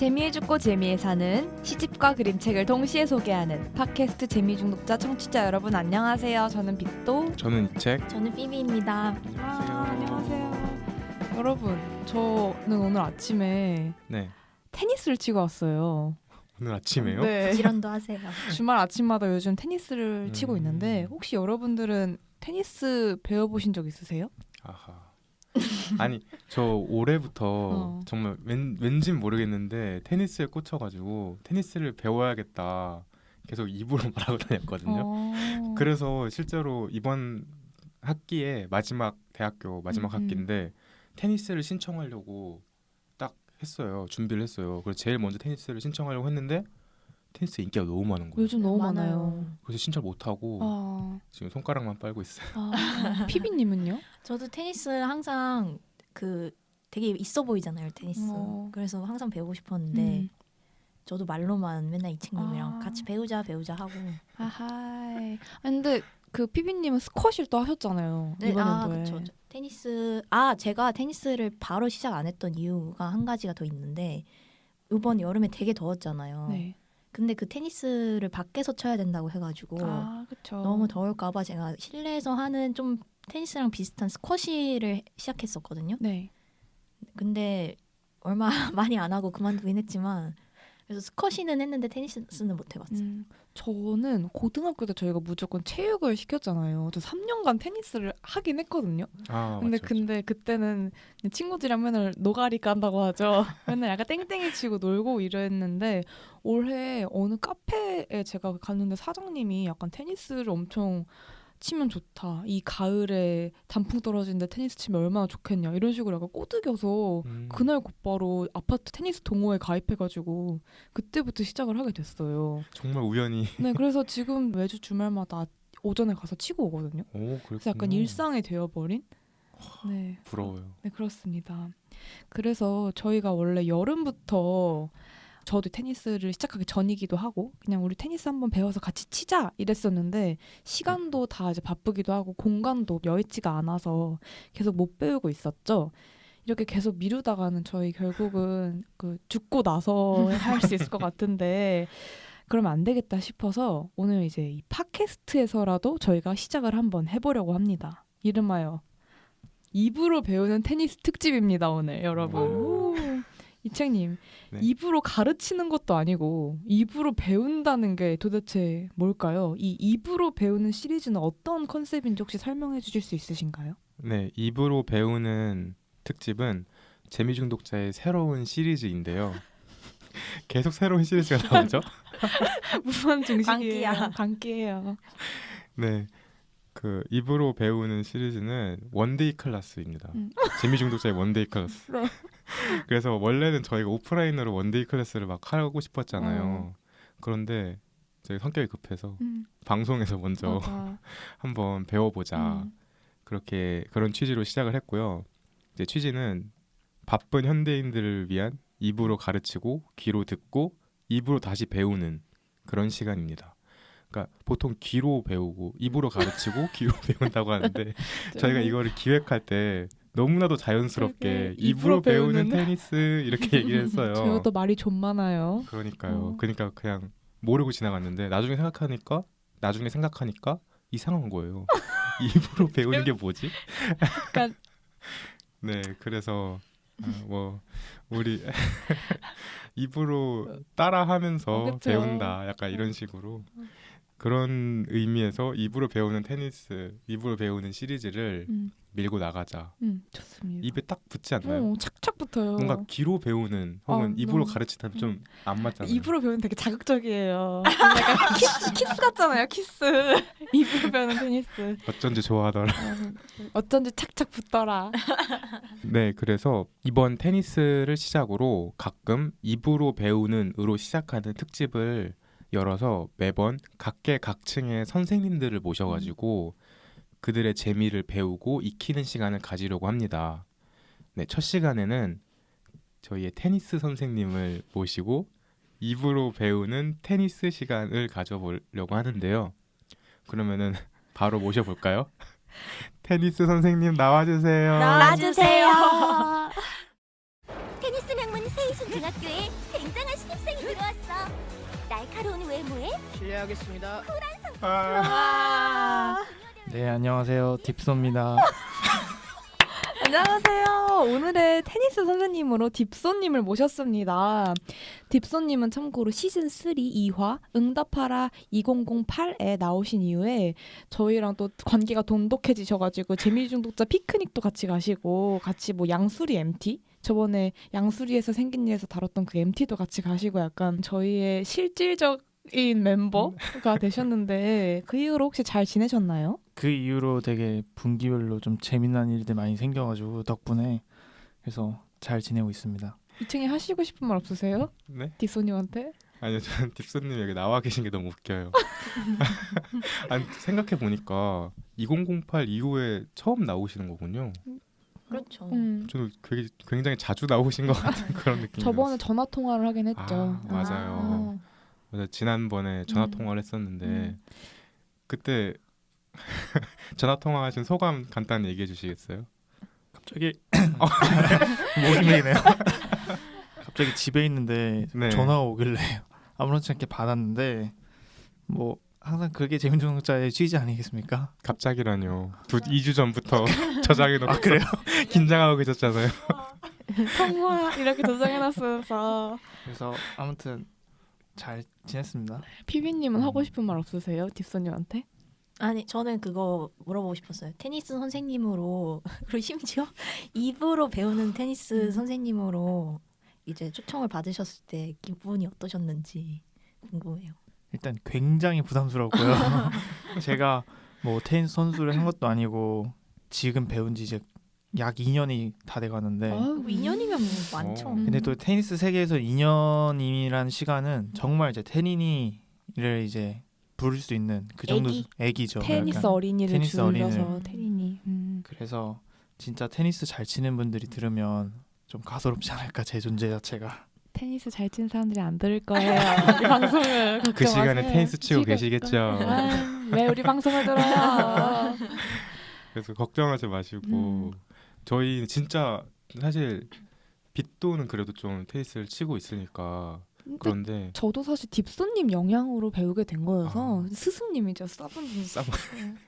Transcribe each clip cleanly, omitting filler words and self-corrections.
재미에 죽고 재미에 사는 시집과 그림책을 동시에 소개하는 팟캐스트 재미중독자 청취자 여러분 안녕하세요. 저는 빅도. 저는 이책. 저는 피비입니다. 안녕하세요. 여러분, 저는 오늘 아침에 네. 테니스를 치고 왔어요. 오늘 아침에요? 네. 부지런도 하세요. 주말 아침마다 요즘 테니스를 치고 있는데 음. 혹시 여러분들은 테니스 배워보신 적 있으세요? 아하. 아니 저 올해부터 정말 왠진 모르겠는데 테니스에 꽂혀가지고 테니스를 배워야겠다 계속 입으로 말하고 다녔거든요. 그래서 실제로 이번 학기에 마지막 대학교 마지막 학기인데 테니스를 신청하려고 딱 했어요. 준비를 했어요. 그래서 제일 먼저 테니스를 신청하려고 했는데 테니스 인기가 너무 많은 거예요. 요즘 너무 많아요. 그래서 신청 못하고 지금 손가락만 빨고 있어요. 피비님은요? 저도 테니스 항상 되게 있어 보이잖아요, 테니스. 그래서 항상 배우고 싶었는데 저도 말로만 맨날 이책님이랑 같이 배우자 하고. 아하. 근데 그 피비님은 스쿼시를 또 하셨잖아요. 네, 이번 연도에. 그렇죠. 테니스 제가 테니스를 바로 시작 안 했던 이유가 한 가지가 더 있는데 이번 여름에 되게 더웠잖아요. 네. 근데 그 테니스를 밖에서 쳐야 된다고 해가지고 그쵸. 너무 더울까봐 제가 실내에서 하는 좀 테니스랑 비슷한 스쿼시를 시작했었거든요. 네. 근데 얼마 많이 안 하고 그만두긴 했지만 그래서 스쿼시는 했는데 테니스는 못 해봤어요. 저는 고등학교 때 저희가 무조건 체육을 시켰잖아요. 저 3년간 테니스를 하긴 했거든요. 근데 그때는 친구들이랑 맨날 노가리 깐다고 하죠. 맨날 약간 땡땡이 치고 놀고 이랬는데 올해 어느 카페에 제가 갔는데 사장님이 약간 테니스를 엄청 치면 좋다. 이 가을에 단풍 떨어지는데 테니스 치면 얼마나 좋겠냐. 이런 식으로 약간 꼬드겨서 그날 곧바로 아파트 테니스 동호회 가입해가지고 그때부터 시작을 하게 됐어요. 정말 우연히. 네, 그래서 지금 매주 주말마다 오전에 가서 치고 오거든요. 그래서 약간 일상이 되어버린. 네. 부러워요. 네, 그렇습니다. 그래서 저희가 원래 여름부터 저도 테니스를 시작하기 전이기도 하고 그냥 우리 테니스 한번 배워서 같이 치자 이랬었는데 시간도 다 이제 바쁘기도 하고 공간도 여의치가 않아서 계속 못 배우고 있었죠. 이렇게 계속 미루다가는 저희 결국은 죽고 나서 할 수 있을 것 같은데 그러면 안 되겠다 싶어서 오늘 이제 이 팟캐스트에서라도 저희가 시작을 한번 해보려고 합니다. 이름하여 입으로 배우는 테니스 특집입니다. 오늘 여러분. 이책님, 네. 입으로 가르치는 것도 아니고 입으로 배운다는 게 도대체 뭘까요? 이 입으로 배우는 시리즈는 어떤 컨셉인지 혹시 설명해 주실 수 있으신가요? 네, 입으로 배우는 특집은 재미중독자의 새로운 시리즈인데요. 계속 새로운 시리즈가 나오죠? 무한 중식이에요. 광기예요. 네, 입으로 배우는 시리즈는 원데이 클래스입니다. 재미중독자의 원데이 클래스. 네. 그래서 원래는 저희가 오프라인으로 원데이 클래스를 막 하고 싶었잖아요. 그런데 저희 성격이 급해서 방송에서 먼저 한번 배워보자. 그런 취지로 시작을 했고요. 이제 취지는 바쁜 현대인들을 위한 입으로 가르치고 귀로 듣고 입으로 다시 배우는 그런 시간입니다. 그러니까 보통 귀로 배우고 입으로 가르치고 귀로 배운다고 하는데 저희가 이거를 기획할 때 너무나도 자연스럽게 입으로 배우는 테니스 이렇게 얘기를 했어요. 저도 말이 좀 많아요. 그러니까요. 그러니까 그냥 모르고 지나갔는데 나중에 생각하니까 이상한 거예요. 입으로 배우는 게 뭐지? 그러니까 네, 그래서 우리 입으로 따라하면서 배운다. 약간 이런 식으로. 그런 의미에서 입으로 배우는 시리즈를 밀고 나가자. 좋습니다. 입에 딱 붙지 않나요? 착착 붙어요. 뭔가 귀로 배우는 혹은 입으로 가르치면 좀 안 맞잖아요. 입으로 배우는 되게 자극적이에요. 약간 키스 같잖아요. 키스. 입으로 배우는 테니스. 어쩐지 좋아하더라. 어쩐지 착착 붙더라. 네, 그래서 이번 테니스를 시작으로 가끔 입으로 배우는으로 시작하는 특집을 열어서 매번 각계각층의 선생님들을 모셔가지고 그들의 재미를 배우고 익히는 시간을 가지려고 합니다. 네, 첫 시간에는 저희의 테니스 선생님을 모시고 입으로 배우는 테니스 시간을 가져보려고 하는데요. 그러면은 바로 모셔볼까요? 테니스 선생님 나와주세요. 나와주세요. 테니스 명문 세이신 중학교의 굉장히 날카로운 외모에 실례하겠습니다. 네, 안녕하세요. 딥소입니다. 안녕하세요. 오늘의 테니스 선생님으로 딥소님을 모셨습니다. 딥소님은 참고로 시즌3 2화 응답하라 2008에 나오신 이후에 저희랑 또 관계가 돈독해지셔가지고 재미중독자 피크닉도 같이 가시고 같이 뭐 양수리 MT? 저번에 양수리에서 생긴 일에서 다뤘던 그 MT도 같이 가시고 약간 저희의 실질적인 멤버가 되셨는데 그 이후로 혹시 잘 지내셨나요? 그 이후로 되게 분기별로 좀 재미난 일들 많이 생겨가지고 덕분에 그래서 잘 지내고 있습니다. 이층에 하시고 싶은 말 없으세요? 네? 딥소님한테? 아니요, 저는 딥소님 여기 나와 계신 게 너무 웃겨요. 아니, 생각해 보니까 2008 이후에 처음 나오시는 거군요. 그렇죠. 저도 굉장히 자주 나오신 것 같은 그런 느낌이 저번에 들었어요. 전화 통화를 하긴 했죠. 맞아요. 맞아요. 지난번에 전화 음. 통화를 했었는데 음. 그때 전화 통화하신 소감 간단히 얘기해 주시겠어요? 갑자기 모임이네요. 갑자기 집에 있는데 네. 전화가 오길래 아무렇지 않게 받았는데 뭐 항상 그게 재미중독자의 취지 아니겠습니까? 갑자기라뇨. 2주 전부터 저장해 놓고 그래요? 긴장하고 계셨잖아요. 통화 이렇게 저장해놨어서 그래서 아무튼 잘 지냈습니다. 피비님은 하고 싶은 말 없으세요? 딥소님한테? 아니 저는 그거 물어보고 싶었어요. 테니스 선생님으로 그리고 심지어 입으로 배우는 테니스 선생님으로 이제 초청을 받으셨을 때 기분이 어떠셨는지 궁금해요. 일단 굉장히 부담스럽고요. 제가 뭐 테니스 선수를 한 것도 아니고 지금 배운 지 이제 약 2년이 다 돼가는데 뭐 2년이면 뭐 많죠. 근데 또 테니스 세계에서 2년이라는 시간은 정말 이제 테니니를 이제 부를 수 있는 그 정도 애기죠. 테니스 약간. 어린이를 테니스 줄여서 어린이를. 테니니. 그래서 진짜 테니스 잘 치는 분들이 들으면 좀 가소롭지 않을까 제 존재 자체가. 테니스 잘 치는 사람들이 안 들을 거예요. 이 방송을 그 시간에 걱정하세요. 테니스 치고 지금- 계시겠죠. 왜 우리 방송을 들어요? 그래서 걱정하지 마시고 저희 진짜 사실 빗도는 그래도 좀 테니스를 치고 있으니까 그런데 저도 사실 딥소님 영향으로 배우게 된 거여서 스승님이죠. 서브님.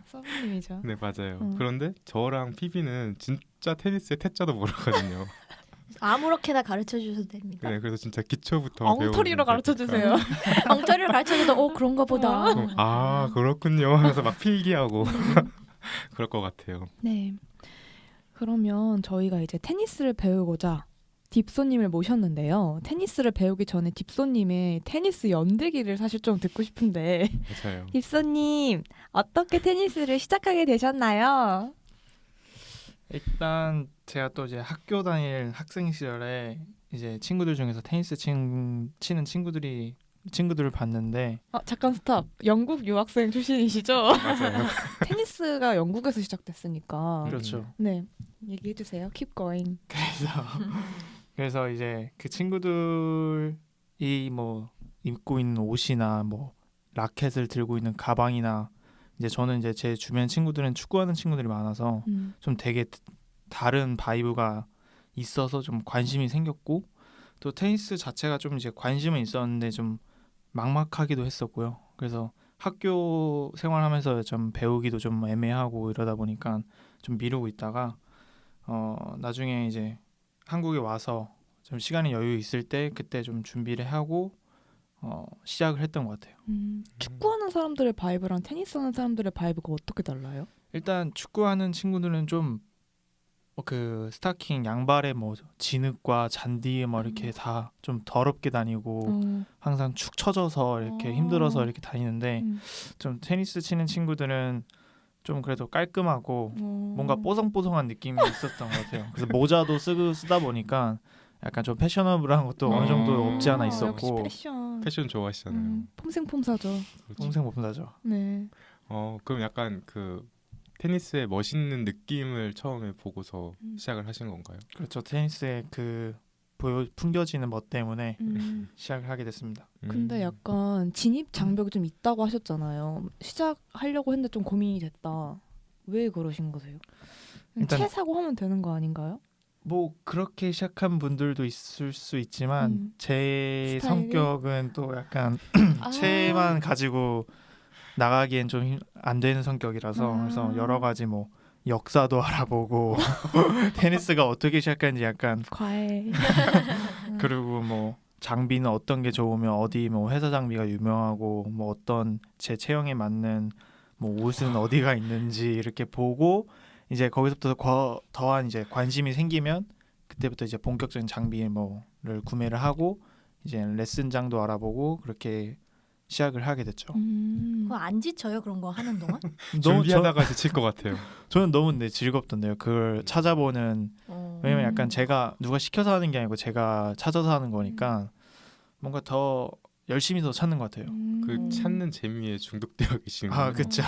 서브님이죠. 네 맞아요. 음. 그런데 저랑 피비는 진짜 테니스의 태자도 모르거든요. 아무렇게나 가르쳐 주셔도 됩니다. 네, 그래서 진짜 기초부터 엉터리로 배우는 가르쳐 주세요. 엉터리를 가르쳐줘도 그런가 보다. 아 그렇군요 하면서 막 필기하고 그럴 것 같아요. 네. 그러면 저희가 이제 테니스를 배우고자 딥소님을 모셨는데요. 테니스를 배우기 전에 딥소님의 테니스 연대기를 사실 좀 듣고 싶은데 맞아요. 딥소님 어떻게 테니스를 시작하게 되셨나요? 일단 제가 또 이제 학교 다닐 학생 시절에 이제 친구들 중에서 테니스 치는 친구들을 봤는데 잠깐 스탑. 영국 유학생 출신이시죠? 맞아요. 테니스가 영국에서 시작됐으니까. 그렇죠. 네. 얘기해 주세요. Keep going. 그래서 이제 그 친구들이 뭐 입고 있는 옷이나 뭐 라켓을 들고 있는 가방이나 이제 저는 이제 제 주변 친구들은 축구하는 친구들이 많아서 좀 되게 다른 바이브가 있어서 좀 관심이 생겼고 또 테니스 자체가 좀 이제 관심은 있었는데 좀 막막하기도 했었고요. 그래서 학교 생활하면서 좀 배우기도 좀 애매하고 이러다 보니까 좀 미루고 있다가 나중에 이제 한국에 와서 좀 시간이 여유 있을 때 그때 좀 준비를 하고 시작을 했던 것 같아요. 축구하는 사람들의 바이브랑 테니스 하는 사람들의 바이브가 어떻게 달라요? 일단 축구하는 친구들은 좀 그 스타킹 양발에 뭐 진흙과 잔디 뭐 이렇게 다 좀 더럽게 다니고 항상 축 처져서 이렇게 힘들어서 이렇게 다니는데 좀 테니스 치는 친구들은 좀 그래도 깔끔하고 뭔가 뽀송뽀송한 느낌이 있었던 것 같아요. 그래서 모자도 쓰다 보니까 약간 좀 패셔너블한 것도 어느 정도 없지 않아 역시 있었고 패션 좋아하시잖아요. 폼생폼사죠. 평생 못 본다죠. 네. 그럼 약간 그 테니스의 멋있는 느낌을 처음에 보고서 시작을 하신 건가요? 그렇죠. 테니스의 그 풍겨지는 멋 때문에 시작을 하게 됐습니다. 근데 약간 진입 장벽이 좀 있다고 하셨잖아요. 시작하려고 했는데 좀 고민이 됐다. 왜 그러신 거세요? 일단- 채 사고 하면 되는 거 아닌가요? 뭐 그렇게 시작한 분들도 있을 수 있지만 제 스타일이? 성격은 또 약간 아. 채만 가지고 나가기엔 좀 안 되는 성격이라서 아. 그래서 여러 가지 뭐 역사도 알아보고 테니스가 어떻게 시작한지 약간 과외. 그리고 뭐 장비는 어떤 게 좋으면 어디 뭐 회사 장비가 유명하고 뭐 어떤 제 체형에 맞는 뭐 옷은 어디가 있는지 이렇게 보고 이제 거기서부터 더한 이제 관심이 생기면 그때부터 이제 본격적인 장비 뭐를 구매를 하고 이제 레슨장도 알아보고 그렇게 시작을 하게 됐죠. 그거 안 지쳐요 그런 거 하는 동안? 준비하다가 지칠 것 같아요. 저는 너무 근데 즐겁던데요. 그걸 찾아보는 왜냐면 약간 음. 제가 누가 시켜서 하는 게 아니고 제가 찾아서 하는 거니까 뭔가 더 열심히 더 찾는 것 같아요. 그 찾는 재미에 중독되어 계시는 아, 거예요. 그쵸.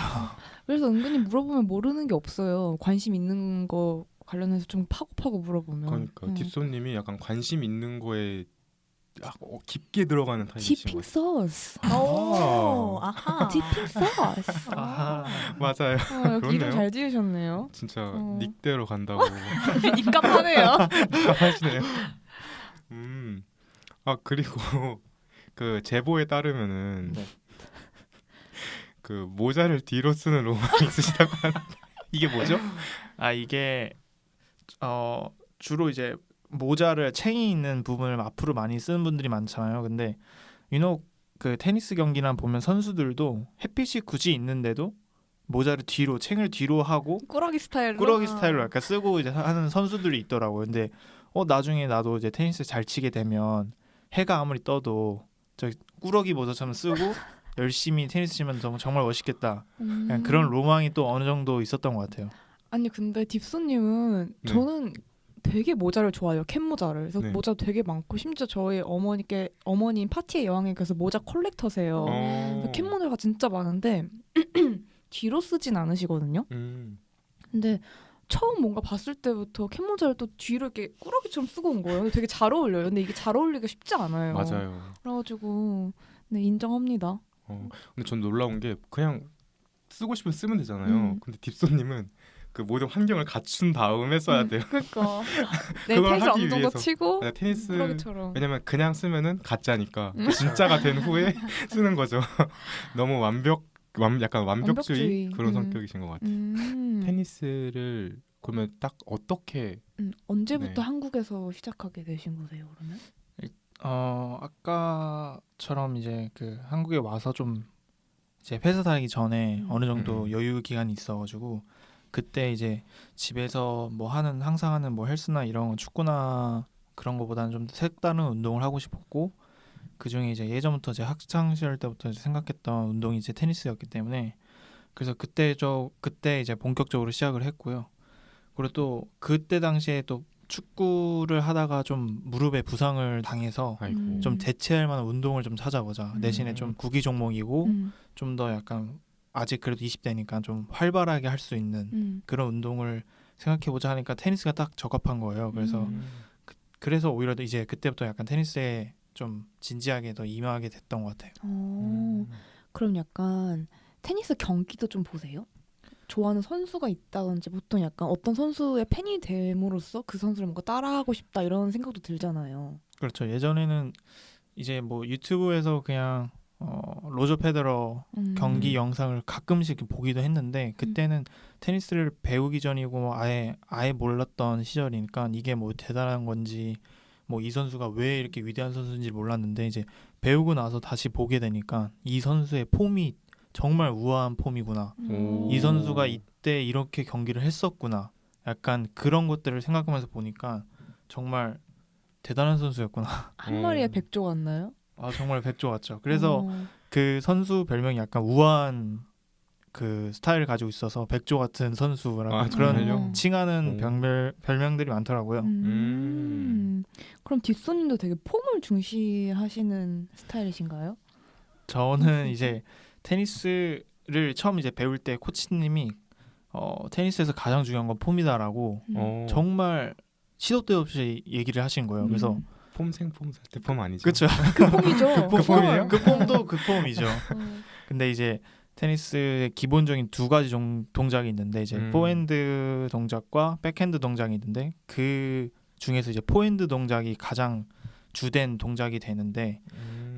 그래서 은근히 물어보면 모르는 게 없어요. 관심 있는 거 관련해서 좀 파고 물어보면. 그러니까 딥소님이 약간 관심 있는 거에 깊게 들어가는 타입이신 디핑 것 소스. 오, 아하. 디핑 소스. 아하. 같아요. 맞아요. 이름 그렇네요. 잘 지으셨네요. 진짜 어. 닉대로 간다고 입갑하네요. 답답하시네요. 아 그리고 그 제보에 따르면은 네. 그 모자를 뒤로 쓰는 로망이 있으시다고 하는데 이게 뭐죠? 아 이게 주로 이제 모자를 챙이 있는 부분을 앞으로 많이 쓰는 분들이 많잖아요. 근데 유독 그 테니스 경기나 보면 선수들도 햇빛이 굳이 있는데도 모자를 뒤로 챙을 뒤로 하고 꾸러기 스타일로. 꾸러기 스타일로 약간 쓰고 이제 하는 선수들이 있더라고요. 근데 나중에 나도 이제 테니스 잘 치게 되면 해가 아무리 떠도 저 꾸러기 모자처럼 쓰고 열심히 테니스 치면 정말 멋있겠다. 그냥 그런 로망이 또 어느 정도 있었던 것 같아요. 아니 근데 딥소님은 네. 저는 되게 모자를 좋아해요. 캡 모자를. 그래서 네. 모자 되게 많고 심지어 저희 어머님 파티의 여왕에 가서 모자 컬렉터세요. 그래서 캡 모자가 진짜 많은데 뒤로 쓰진 않으시거든요. 근데 처음 뭔가 봤을 때부터 캡 모자를 또 뒤로 이렇게 꾸러기처럼 쓰고 온 거예요. 되게 잘 어울려요. 근데 이게 잘 어울리기가 쉽지 않아요. 맞아요. 그래가지고 네 인정합니다. 근데 전 놀라운 게 그냥 쓰고 싶으면 쓰면 되잖아요. 근데 딥소님은 그 모든 환경을 갖춘 다음에 써야 돼요. 그러니까 내 그걸 테니스 하기 어느 정도 위해서. 치고 테니스 꾸러기처럼. 왜냐면 그냥 쓰면은 가짜니까 진짜가 된 후에 쓰는 거죠. 너무 약간 완벽주의 완벽주의. 그런 성격이신 것 같아요. 테니스를 그러면 딱 어떻게 언제부터 네. 한국에서 시작하게 되신 거세요, 그러면? 아까처럼 이제 그 한국에 와서 좀 이제 회사 다니기 전에 어느 정도 여유 기간이 있어가지고 그때 이제 집에서 뭐 항상 하는 뭐 헬스나 이런 축구나 그런 거보다는 좀 색다른 운동을 하고 싶었고 그 중에 이제 예전부터 제 학창 시절 때부터 생각했던 운동이 이제 테니스였기 때문에 그래서 그때 이제 본격적으로 시작을 했고요. 그리고 또 그때 당시에 또 축구를 하다가 좀 무릎에 부상을 당해서 아이고. 좀 대체할 만한 운동을 좀 찾아보자. 대신에 좀 구기 종목이고 좀 더 약간 아직 그래도 20대니까 좀 활발하게 할 수 있는 그런 운동을 생각해보자 하니까 테니스가 딱 적합한 거예요. 그래서 그래서 오히려 이제 그때부터 약간 테니스에 좀 진지하게 더 임하게 됐던 것 같아요. 그럼 약간 테니스 경기도 좀 보세요? 좋아하는 선수가 있다든지 보통 약간 어떤 선수의 팬이 됨으로써 그 선수를 뭔가 따라하고 싶다 이런 생각도 들잖아요. 그렇죠. 예전에는 이제 뭐 유튜브에서 그냥 로저 페더러 경기 영상을 가끔씩 보기도 했는데 그때는 테니스를 배우기 전이고 뭐 아예 몰랐던 시절이니까 이게 뭐 대단한 건지 뭐 이 선수가 왜 이렇게 위대한 선수인지 몰랐는데 이제 배우고 나서 다시 보게 되니까 이 선수의 폼이 정말 우아한 폼이구나. 이 선수가 이때 이렇게 경기를 했었구나. 약간 그런 것들을 생각하면서 보니까 정말 대단한 선수였구나. 한 마리에 100조 같나요? 아 정말 백조 같죠. 그래서 그 선수 별명이 약간 우아한 그 스타일을 가지고 있어서 백조 같은 선수라고 그런 정말요? 칭하는 별명들이 많더라고요. 그럼 딥소님도 되게 폼을 중시하시는 스타일이신가요? 저는 이제 테니스를 처음 이제 배울 때 코치님이 테니스에서 가장 중요한 건 폼이다라고 정말 시도 때 없이 얘기를 하신 거예요. 그래서 폼생폼 살때폼 아니죠? 그렇죠. 그 폼이죠. 그 폼이에요? 그 폼도 그 폼이죠. 근데 이제 테니스의 기본적인 두 가지 동작이 있는데 이제 포핸드 동작과 백핸드 동작이 있는데 그 중에서 이제 포핸드 동작이 가장 주된 동작이 되는데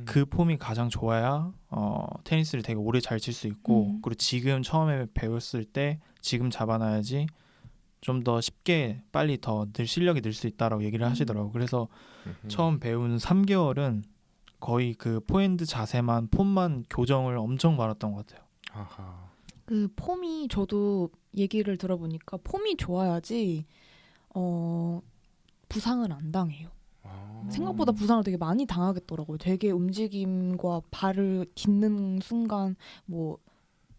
그 폼이 가장 좋아야 테니스를 되게 오래 잘 칠 수 있고 그리고 지금 처음에 배웠을 때 지금 잡아놔야지 좀 더 쉽게 빨리 더 실력이 늘 수 있다라고 얘기를 하시더라고요. 그래서 처음 배운 3개월은 거의 그 포핸드 자세만 폼만 교정을 엄청 많았던 것 같아요. 아하. 그 폼이 저도 얘기를 들어보니까 폼이 좋아야지 부상을 안 당해요. 생각보다 부상을 되게 많이 당하겠더라고요. 되게 움직임과 발을 딛는 순간 뭐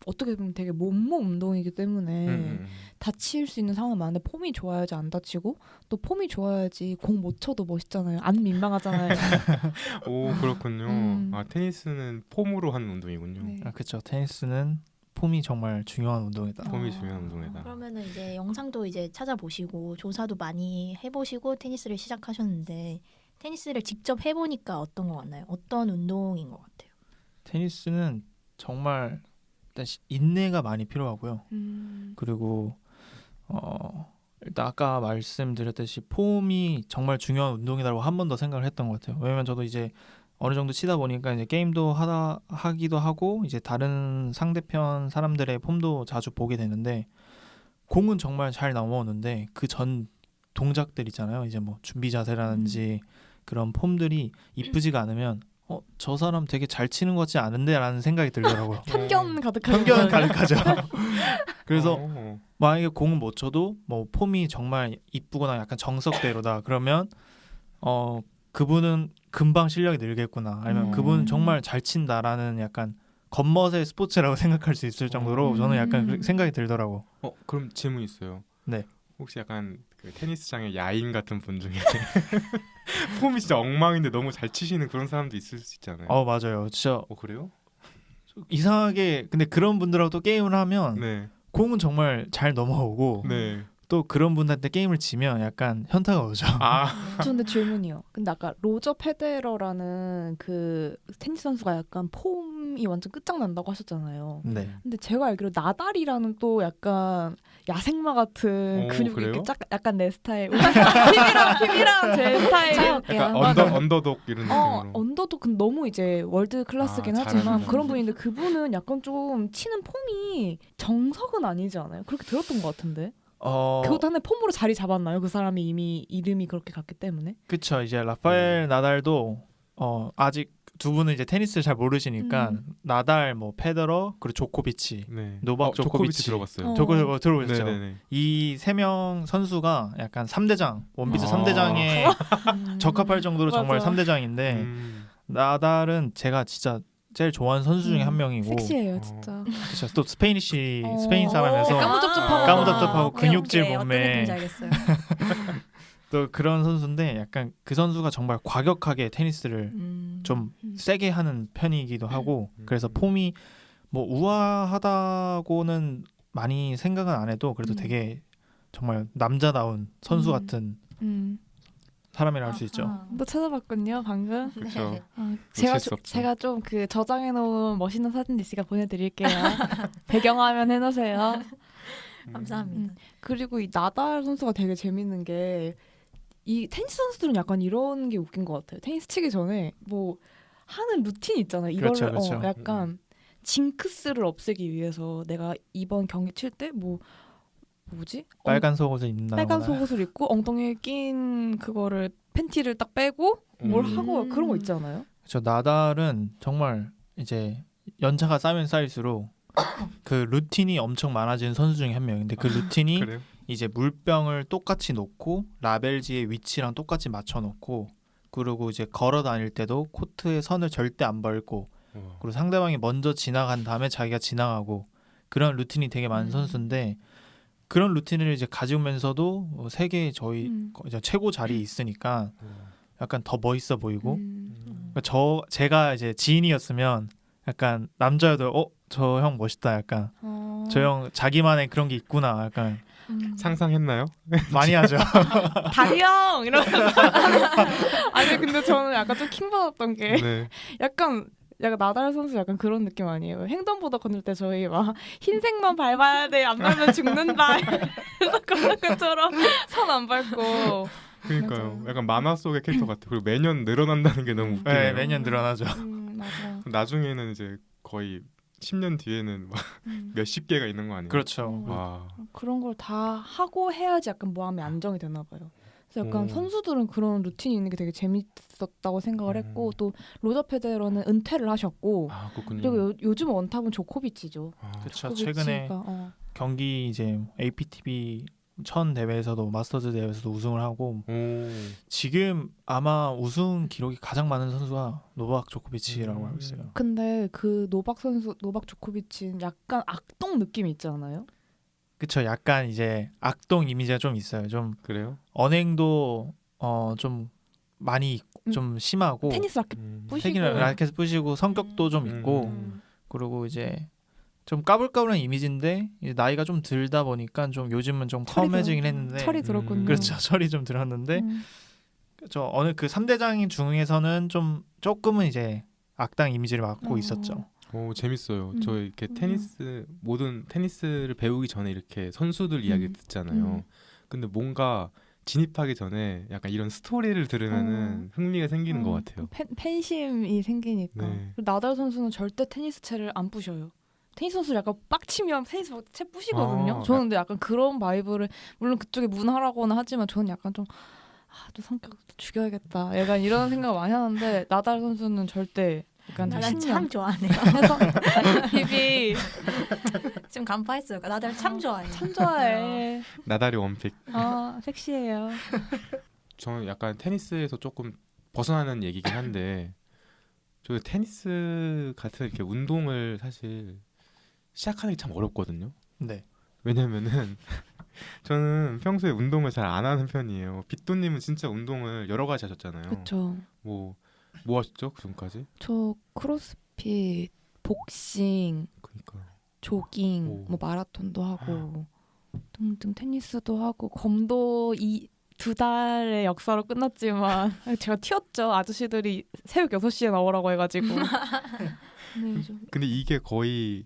어떻게 보면 되게 몸몸 운동이기 때문에 다칠 수 있는 상황은 많은데 폼이 좋아야지 안 다치고 또 폼이 좋아야지 공 못 쳐도 멋있잖아요. 안 민망하잖아요. 오 그렇군요. 아 테니스는 폼으로 하는 운동이군요. 네. 그렇죠. 테니스는 폼이 정말 중요한 운동이다. 폼이 중요한 운동이다. 그러면은 이제 영상도 이제 찾아보시고 조사도 많이 해보시고 테니스를 시작하셨는데 테니스를 직접 해보니까 어떤 것 같나요? 어떤 운동인 것 같아요? 테니스는 정말 일단 인내가 많이 필요하고요. 그리고 일단 아까 말씀드렸듯이 폼이 정말 중요한 운동이라고 한 번 더 생각을 했던 것 같아요. 왜냐면 저도 이제 어느 정도 치다 보니까 이제 게임도 하기도 하고 이제 다른 상대편 사람들의 폼도 자주 보게 되는데 공은 정말 잘 넘어오는데 그 전 동작들 있잖아요. 이제 뭐 준비 자세라든지 그런 폼들이 이쁘지가 않으면 저 사람 되게 잘 치는 것 같지 않은데 라는 생각이 들더라고요. 편견 가득한 편견 가득하죠. 그래서 오. 만약에 공은 못 쳐도 뭐 폼이 정말 이쁘거나 약간 정석대로다 그러면 그분은 금방 실력이 늘겠구나 아니면 그분은 정말 잘 친다라는 약간 겉멋의 스포츠라고 생각할 수 있을 정도로 저는 약간 그렇게 생각이 들더라고. 그럼 질문 있어요. 네. 혹시 약간 그 테니스장의 야인 같은 분 중에 폼이 진짜 엉망인데 너무 잘 치시는 그런 사람도 있을 수 있잖아요. 맞아요. 진짜 그래요? 이상하게 근데 그런 분들하고 또 게임을 하면 네. 공은 정말 잘 넘어오고 네. 또 그런 분한테 게임을 지면 약간 현타가 오죠. 저 근데 질문이요. 근데 아까 로저 페데러라는 그 테니스 선수가 약간 폼이 완전 끝장난다고 하셨잖아요. 네. 근데 제가 알기로 나달이라는 또 약간 야생마 같은 근육이 그래요? 이렇게 약간 내 스타일. 팀이랑 제 스타일. 약간 언더독 이런 느낌으로. 언더도 너무 이제 월드 클래스긴 하지만 잘하는 그런 분인데 그분은 약간 좀 치는 폼이 정석은 아니지 않아요? 그렇게 들었던 것 같은데. 그것도 하나의 폼으로 자리 잡았나요? 그 사람이 이미 이름이 그렇게 갔기 때문에. 그쵸. 이제 라파엘 나달도 아직 두 분은 이제 테니스를 잘 모르시니까 나달, 뭐 페더러, 그리고 조코비치, 네. 노박 조코비치 들어봤어요. 저거 들어보셨죠? 네네네. 이 세 명 선수가 약간 3대장, 원피스 3대장에 적합할 정도로 정말 맞아. 3대장인데 나달은 제가 진짜 제일 좋아하는 선수 중에 한 명이고 섹시해요, 진짜. 그쵸. 또 스페인 사람이라서 까무잡잡하고. 까무잡잡하고 근육질 어떤 몸매 느낌인지 알겠어요. 또 그런 선수인데 약간 그 선수가 정말 과격하게 테니스를 좀 세게 하는 편이기도 하고 그래서 폼이 뭐 우아하다고는 많이 생각은 안 해도 그래도 되게 정말 남자다운 선수 같은 사람이라 할 수 있죠. 또 찾아봤군요, 방금. 그렇죠. 제가 좀 그 저장해놓은 멋있는 사진 있으니까 보내드릴게요. 배경화면 해놓으세요. 감사합니다. 그리고 이 나달 선수가 되게 재밌는 게 이 테니스 선수들은 약간 이런 게 웃긴 것 같아요. 테니스 치기 전에 뭐 하는 루틴 있잖아요. 이거를 그렇죠. 약간 징크스를 없애기 위해서 내가 이번 경기 칠 때 뭐지? 빨간 속옷을 입는다. 빨간 속옷을 입고 엉덩이에 낀 그거를 팬티를 딱 빼고 뭘 하고 그런 거 있잖아요. 저 나달은 정말 이제 연차가 쌓이면 쌓일수록 그 루틴이 엄청 많아지는 선수 중에 한 명인데 그 루틴이 그래요? 이제 물병을 똑같이 놓고 라벨지의 위치랑 똑같이 맞춰 놓고 그리고 이제 걸어 다닐 때도 코트의 선을 절대 안 밟고 그리고 상대방이 먼저 지나간 다음에 자기가 지나가고 그런 루틴이 되게 많은 선수인데 그런 루틴을 이제 가지면서도 세계 저희 이제 최고 자리에 있으니까 약간 더 멋있어 보이고 그러니까 제가 이제 지인이었으면 약간 남자여도 저 형 멋있다 약간 저 형 자기만의 그런 게 있구나 약간 상상했나요? 많이 하죠. 다리 형 이러면서 아니 근데 저는 약간 좀 킹받았던 게 네. 약간 나달 선수 약간 그런 느낌 아니에요? 횡단보도 건널 때 저희 막 흰색만 밟아야 돼 안 밟으면 죽는다 그래서 그런 것처럼 선 안 밟고 그러니까요. 맞아요. 약간 만화 속의 캐릭터 같아. 그리고 매년 늘어난다는 게 너무 웃겨요. 네, 매년 늘어나죠. 맞아. 나중에는 이제 거의 10년 뒤에는 막 몇십 개가 있는 거 아니에요? 그렇죠. 와. 그런 걸 다 하고 해야지 약간 마음이 안정이 되나 봐요. 그래서 약간 선수들은 그런 루틴이 있는 게 되게 재밌었다고 생각을 했고 또 로저 페데러는 은퇴를 하셨고 아, 그렇군요. 그리고 요즘 원탑은 조코비치죠. 아, 그렇죠. 최근에 조코비치가, 경기 이제 APTV 1000 대회에서도 마스터즈 대회에서도 우승을 하고 오. 지금 아마 우승 기록이 가장 많은 선수가 노바크 조코비치라고 알고 있어요. 근데 그 노박 조코비치는 약간 악동 느낌이 있지 않아요? 그쵸. 약간 이제 악동 이미지가 좀 있어요. 좀 그래요? 언행도 좀 많이 좀 심하고 테니스 라켓 부시고 라켓 부시고 성격도 좀 있고 그리고 이제 좀 까불까불한 이미지인데 이제 나이가 좀 들다 보니까 좀 요즘은 좀 컴해지긴 했는데 철이 들었군요. 그렇죠. 철이 좀 들었는데 음. 저 어느 그 3대장 중에서는 좀 조금은 이제 악당 이미지를 맡고 있었죠. 오, 재밌어요. 저 이렇게 테니스 모든 테니스를 배우기 전에 이렇게 선수들 이야기 듣잖아요. 근데 뭔가 진입하기 전에 약간 이런 스토리를 들으면은 흥미가 생기는 것 같아요. 팬심이 생기니까. 네. 그리고 나달 선수는 절대 테니스 채를 안 부셔요. 테니스 선수 약간 빡치면 테니스 채 부시거든요. 아, 저는 근데 약간 그런 바이브를 물론 그쪽에 문화라고는 하지만 저는 약간 좀 또 성격 죽여야겠다. 약간 이런 생각 많이 하는데 나달 선수는 절대 약간 나달 참 좋아하네요. 해서 TV 지금 간파했어요. 나달 참 좋아해. 참 좋아해. 나다리 원픽. 섹시해요. 저는 약간 테니스에서 조금 벗어나는 얘기긴 한데 저 테니스 같은 이렇게 운동을 사실 시작하는 게 참 어렵거든요. 네. 왜냐면은 저는 평소에 운동을 잘 안 하는 편이에요. 빗도님은 진짜 운동을 여러 가지 하셨잖아요. 그렇죠. 뭐 하셨죠? 그 전까지? 저 크로스핏, 복싱, 그러니까 조깅, 오. 뭐 마라톤도 하고 등등 테니스도 하고 검도 2달의 역사로 끝났지만 제가 튀었죠. 아저씨들이 새벽 6시에 나오라고 해가지고. 네, 근데 이게 거의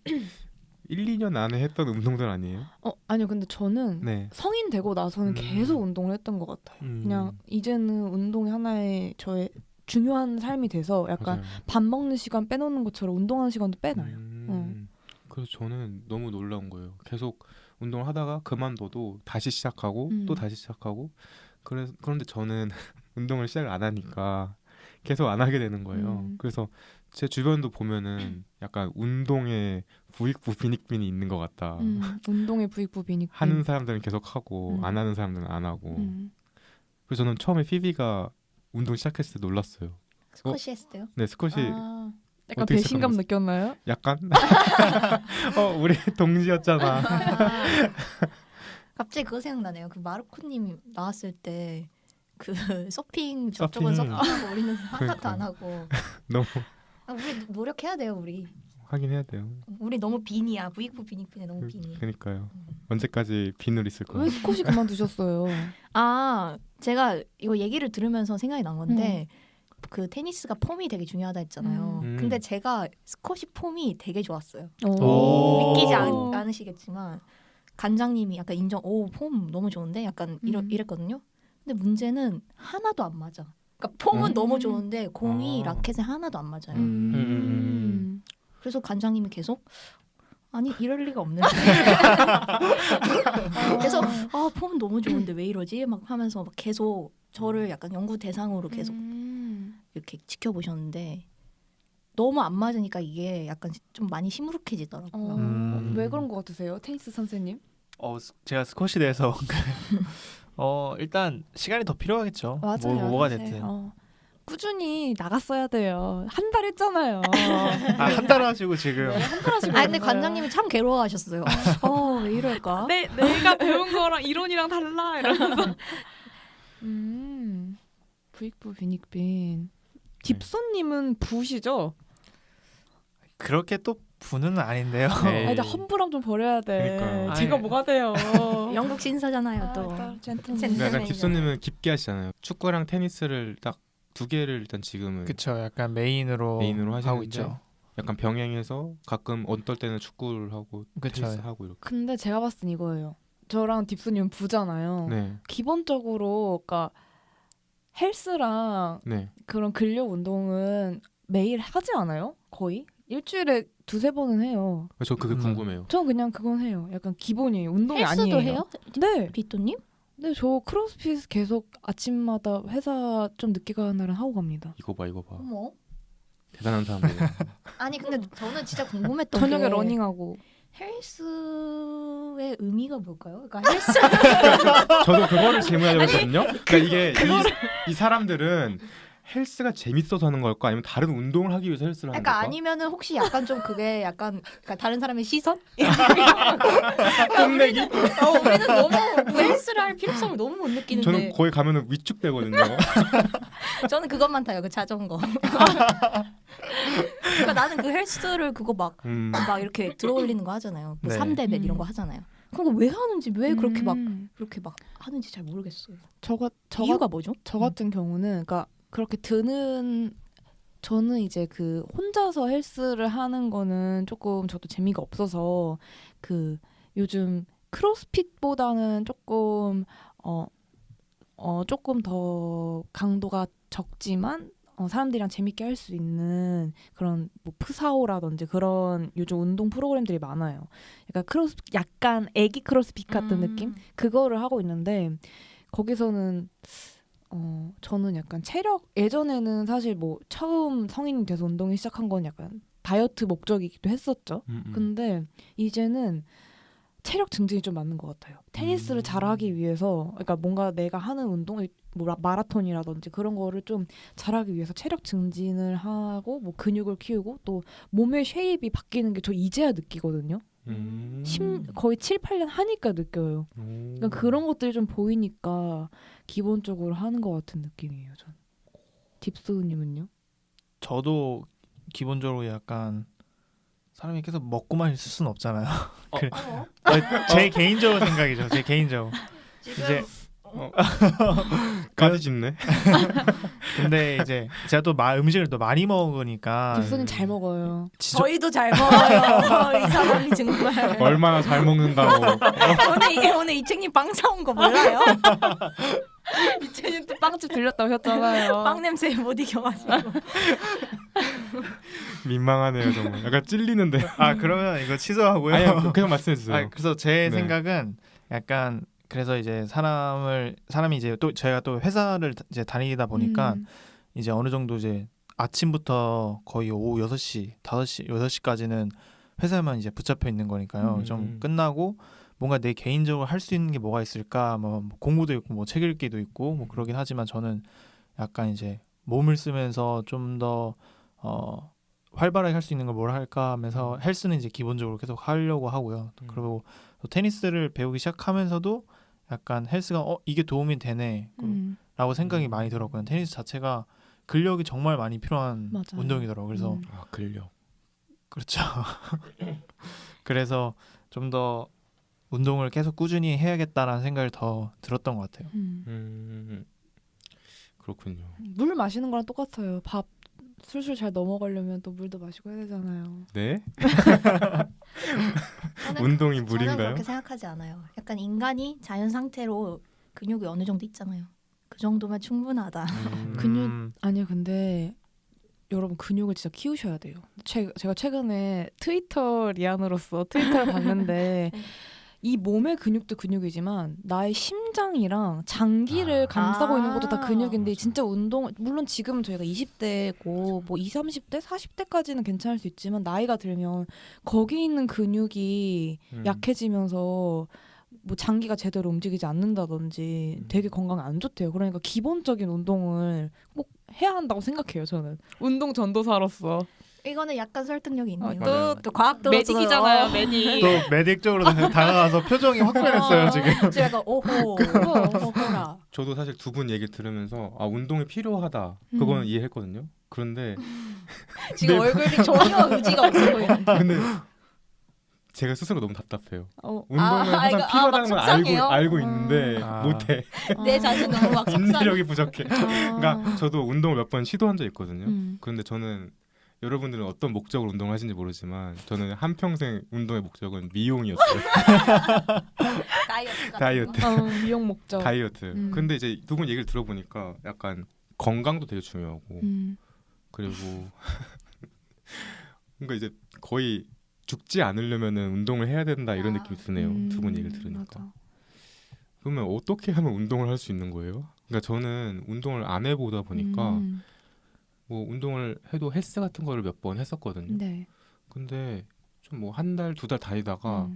1, 2년 안에 했던 운동들 아니에요? 아니요. 근데 저는 네. 성인 되고 나서는 계속 운동을 했던 것 같아요. 그냥 이제는 운동이 하나의 저의 중요한 삶이 돼서 약간 맞아요. 밥 먹는 시간 빼놓는 것처럼 운동하는 시간도 빼놔요. 그래서 저는 너무 놀라운 거예요. 계속 운동을 하다가 그만둬도 다시 시작하고 또 다시 시작하고 그런데 저는 운동을 시작을 안 하니까 계속 안 하게 되는 거예요. 그래서 제 주변도 보면은 약간 운동에 부익부 빈익빈이 있는 것 같다. 운동의 부익부 빈익빈. 하는 사람들은 계속 하고 안 하는 사람들은 안 하고. 그래서 저는 처음에 피비가 운동 시작했을 때 놀랐어요. 스쿼시 했을 때요? 네, 스쿼시 약간 어떻게 배신감 시작한 느꼈나요? 약간 우리 동지였잖아. 갑자기 그거 생각나네요. 그 마르코님 나왔을 때 그 서핑 저쪽은 서핑. 서핑하고 우리는 하나도 그러니까. 안 하고. 너무 우리 노력해야 돼요. 우리 하긴 해야 돼요. 우리 너무 빈이야. 부익부 빈익빈에 너무 빈이. 그러니까요. 언제까지 빈을 있을 거예요? 왜 스쿼시 그만두셨어요? 제가 이거 얘기를 들으면서 생각이 난 건데 그 테니스가 폼이 되게 중요하다 했잖아요. 근데 제가 스쿼시 폼이 되게 좋았어요. 오. 믿기지 않으시겠지만 간장님이 약간 폼 너무 좋은데 약간 이랬거든요. 근데 문제는 하나도 안 맞아. 그러니까 폼은 너무 좋은데 공이 라켓에 하나도 안 맞아요. 그래서 간장님이 계속 아니 이럴 리가 없는데 그래서 폼은 너무 좋은데 왜 이러지? 막 하면서 막 계속 저를 약간 연구 대상으로 계속 이렇게 지켜보셨는데 너무 안 맞으니까 이게 약간 좀 많이 시무룩해지더라고요. 왜 그런 것 같으세요? 테니스 선생님? 제가 스쿼시 대해서 일단 시간이 더 필요하겠죠. 맞아요. 뭐가 사실. 됐든. 꾸준히 나갔어야 돼요. 한 달 했잖아요. 한 달 하시고 지금. 한 달 하시고. 근데 관장님이 참 괴로워하셨어요. 왜 이럴까? 내가 배운 거랑 이론이랑 달라 이러면서. 부익부 빈익빈. 딥소님은 부시죠? 그렇게 또 부는 아닌데요. 네. 근데 험불함 좀 버려야 돼. 그러니까요. 제가 뭐가 돼요? 영국 신사잖아요 또. 젠틀맨. 약간 딥소님은 깊게 하시잖아요. 축구랑 테니스를 딱 두 개를 일단 지금은 그쵸. 약간 메인으로 하고 하고 있죠. 있죠. 약간 병행해서 가끔 어떨 때는 축구를 하고 그쵸. 테니스 하고 이렇게. 근데 제가 봤을 땐 이거예요. 저랑 딥소님은 부잖아요. 네. 기본적으로 그러니까 헬스랑 네. 그런 근력 운동은 매일 하지 않아요? 거의? 일주일에 2-3번은 해요. 저 그게 궁금해요. 저 그냥 그건 해요. 약간 기본이에요. 운동이 헬스도 아니에요. 해요? 네. 비토님? 네, 저 크로스핏 계속 아침마다 회사 좀 늦게 가는 날은 하고 갑니다. 이거 봐. 어머. 대단한 사람들. 아니 근데 저는 진짜 궁금했던 저녁에 게 러닝하고. 헬스의 의미가 뭘까요? 그러니까 헬스 저도 그거를 질문하려고 했거든요. 그러니까 이게 이 사람들은 헬스가 재밌어서 하는 걸까 아니면 다른 운동을 하기 위해서 헬스를 하는 그러니까 걸까? 아니면은 혹시 약간 좀 그게 약간 그러니까 다른 사람의 시선? 뽐내기? 우리는 너무 그 헬스를 할 필요성을 너무 못 느끼는데 저는 거기 가면은 위축되거든요. 저는 그것만 타요. 그 자전거. 그러니까 나는 그 헬스를 그거 막 이렇게 들어올리는 거 하잖아요. 뭐 네. 3대1 이런 거 하잖아요. 그거 왜 하는지 왜 그렇게 막 음. 그렇게 막 하는지 잘 모르겠어요. 이유가 뭐죠? 저 같은 경우는 그러니까 그렇게 저는 이제 그 혼자서 헬스를 하는 거는 조금 저도 재미가 없어서 그 요즘 크로스핏보다는 조금 조금 더 강도가 적지만 사람들이랑 재밌게 할 수 있는 그런 뭐 푸사오라든지 그런 요즘 운동 프로그램들이 많아요. 약간 애기 크로스핏 같은 느낌? 그거를 하고 있는데 거기서는 저는 약간 예전에는 사실 뭐 처음 성인이 돼서 운동을 시작한 건 약간 다이어트 목적이기도 했었죠. 근데 이제는 체력 증진이 좀 맞는 것 같아요. 테니스를 잘하기 위해서, 그러니까 뭔가 내가 하는 운동, 뭐 마라톤이라든지 그런 거를 좀 잘하기 위해서 체력 증진을 하고 뭐 근육을 키우고 또 몸의 쉐입이 바뀌는 게 저 이제야 느끼거든요. 거의 7-8년 하니까 느껴요. 그러니까 그런 것들이 좀 보이니까 기본적으로 하는 것 같은 느낌이에요. 전. 딥스님은요? 저도 기본적으로 약간 사람이 계속 먹고만 있을 수는 없잖아요. 제 개인적으로 생각이죠. 제 개인적으로. 이제 까지 짚네. 근데 이제 제가 또 음식을 또 많이 먹으니까 딥스님 잘 먹어요. 저희도 잘 먹어요. 이 사람이 정말. 얼마나 잘 먹는다고. 오늘 이책님 빵 사온 거 몰라요? 이채님 또 빵집 들렸다고 하셨잖아요. 빵 냄새에 못 이겨가지고. 민망하네요 정말. 약간 찔리는데. 그러면 이거 취소하고요. 아니 그냥 말씀해 주세요. 그래서 제 네. 생각은 약간 그래서 이제 사람이 이제 또 저희가 또 회사를 이제 다니다 보니까 이제 어느 정도 이제 아침부터 거의 오후 6시, 5시, 6시까지는 회사에만 이제 붙잡혀 있는 거니까요. 좀 끝나고 뭔가 내 개인적으로 할 수 있는 게 뭐가 있을까? 뭐 공부도 있고 뭐 책 읽기도 있고 뭐 그러긴 하지만 저는 약간 이제 몸을 쓰면서 좀 더 활발하게 할 수 있는 걸 뭘 할까 하면서 헬스는 이제 기본적으로 계속 하려고 하고요. 그리고 또 테니스를 배우기 시작하면서도 약간 헬스가 이게 도움이 되네 라고 생각이 많이 들었고요. 테니스 자체가 근력이 정말 많이 필요한 맞아요. 운동이더라고요. 그래서 근력. 그렇죠. 그래서 좀 더 운동을 계속 꾸준히 해야겠다라는 생각을 더 들었던 것 같아요. 그렇군요. 물 마시는 거랑 똑같아요. 밥 술술 잘 넘어가려면 또 물도 마시고 해야 되잖아요. 네? 저는 운동이 저는 물인가요? 그렇게 생각하지 않아요. 약간 인간이 자연 상태로 근육이 어느 정도 있잖아요. 그 정도면 충분하다. 아니요, 근데 여러분 근육을 진짜 키우셔야 돼요. 제가 최근에 트위터 리안으로서 트위터를 봤는데 이 몸의 근육도 근육이지만 나의 심장이랑 장기를 감싸고 있는 것도 다 근육인데 맞아. 진짜 운동 물론 지금은 저희가 20대고 뭐 20, 30대, 40대까지는 괜찮을 수 있지만 나이가 들면 거기 있는 근육이 약해지면서 뭐 장기가 제대로 움직이지 않는다든지 되게 건강에 안 좋대요. 그러니까 기본적인 운동을 꼭 해야 한다고 생각해요. 저는 운동 전도사로서. 이거는 약간 설득력이 있네요. 또 과학도 매직이잖아요. 매직. 또 메딕적으로 다가가서 표정이 확 변했어요 지금. 지금 약간 오호라. 저도 사실 두 분 얘기 들으면서 운동이 필요하다. 그거는 이해했거든요. 그런데 지금 얼굴이 전혀 의지가 없어 보이는데. 근데 제가 스스로 너무 답답해요. 운동은 항상 이거, 필요하다는 걸 속상해요? 알고 있는데 못해. 내 자신 너무 막 속상해. 인내력이 부족해. 그러니까 저도 운동을 몇 번 시도한 적 있거든요. 그런데 저는 여러분들은 어떤 목적으로 운동을 하시는지 모르지만 저는 한평생 운동의 목적은 미용이었어요. 다이어트. 미용 목적. 다이어트. 근데 이제 두 분 얘기를 들어보니까 약간 건강도 되게 중요하고 그리고 그러니까 이제 거의 죽지 않으려면은 운동을 해야 된다 이런 느낌이 드네요. 두 분 얘기를 들으니까. 맞아. 그러면 어떻게 하면 운동을 할 수 있는 거예요? 그러니까 저는 운동을 안 해보다 보니까 뭐 운동을 해도 헬스 같은 거를 몇 번 했었거든요. 네. 근데 좀 뭐 한 달, 두 달 다니다가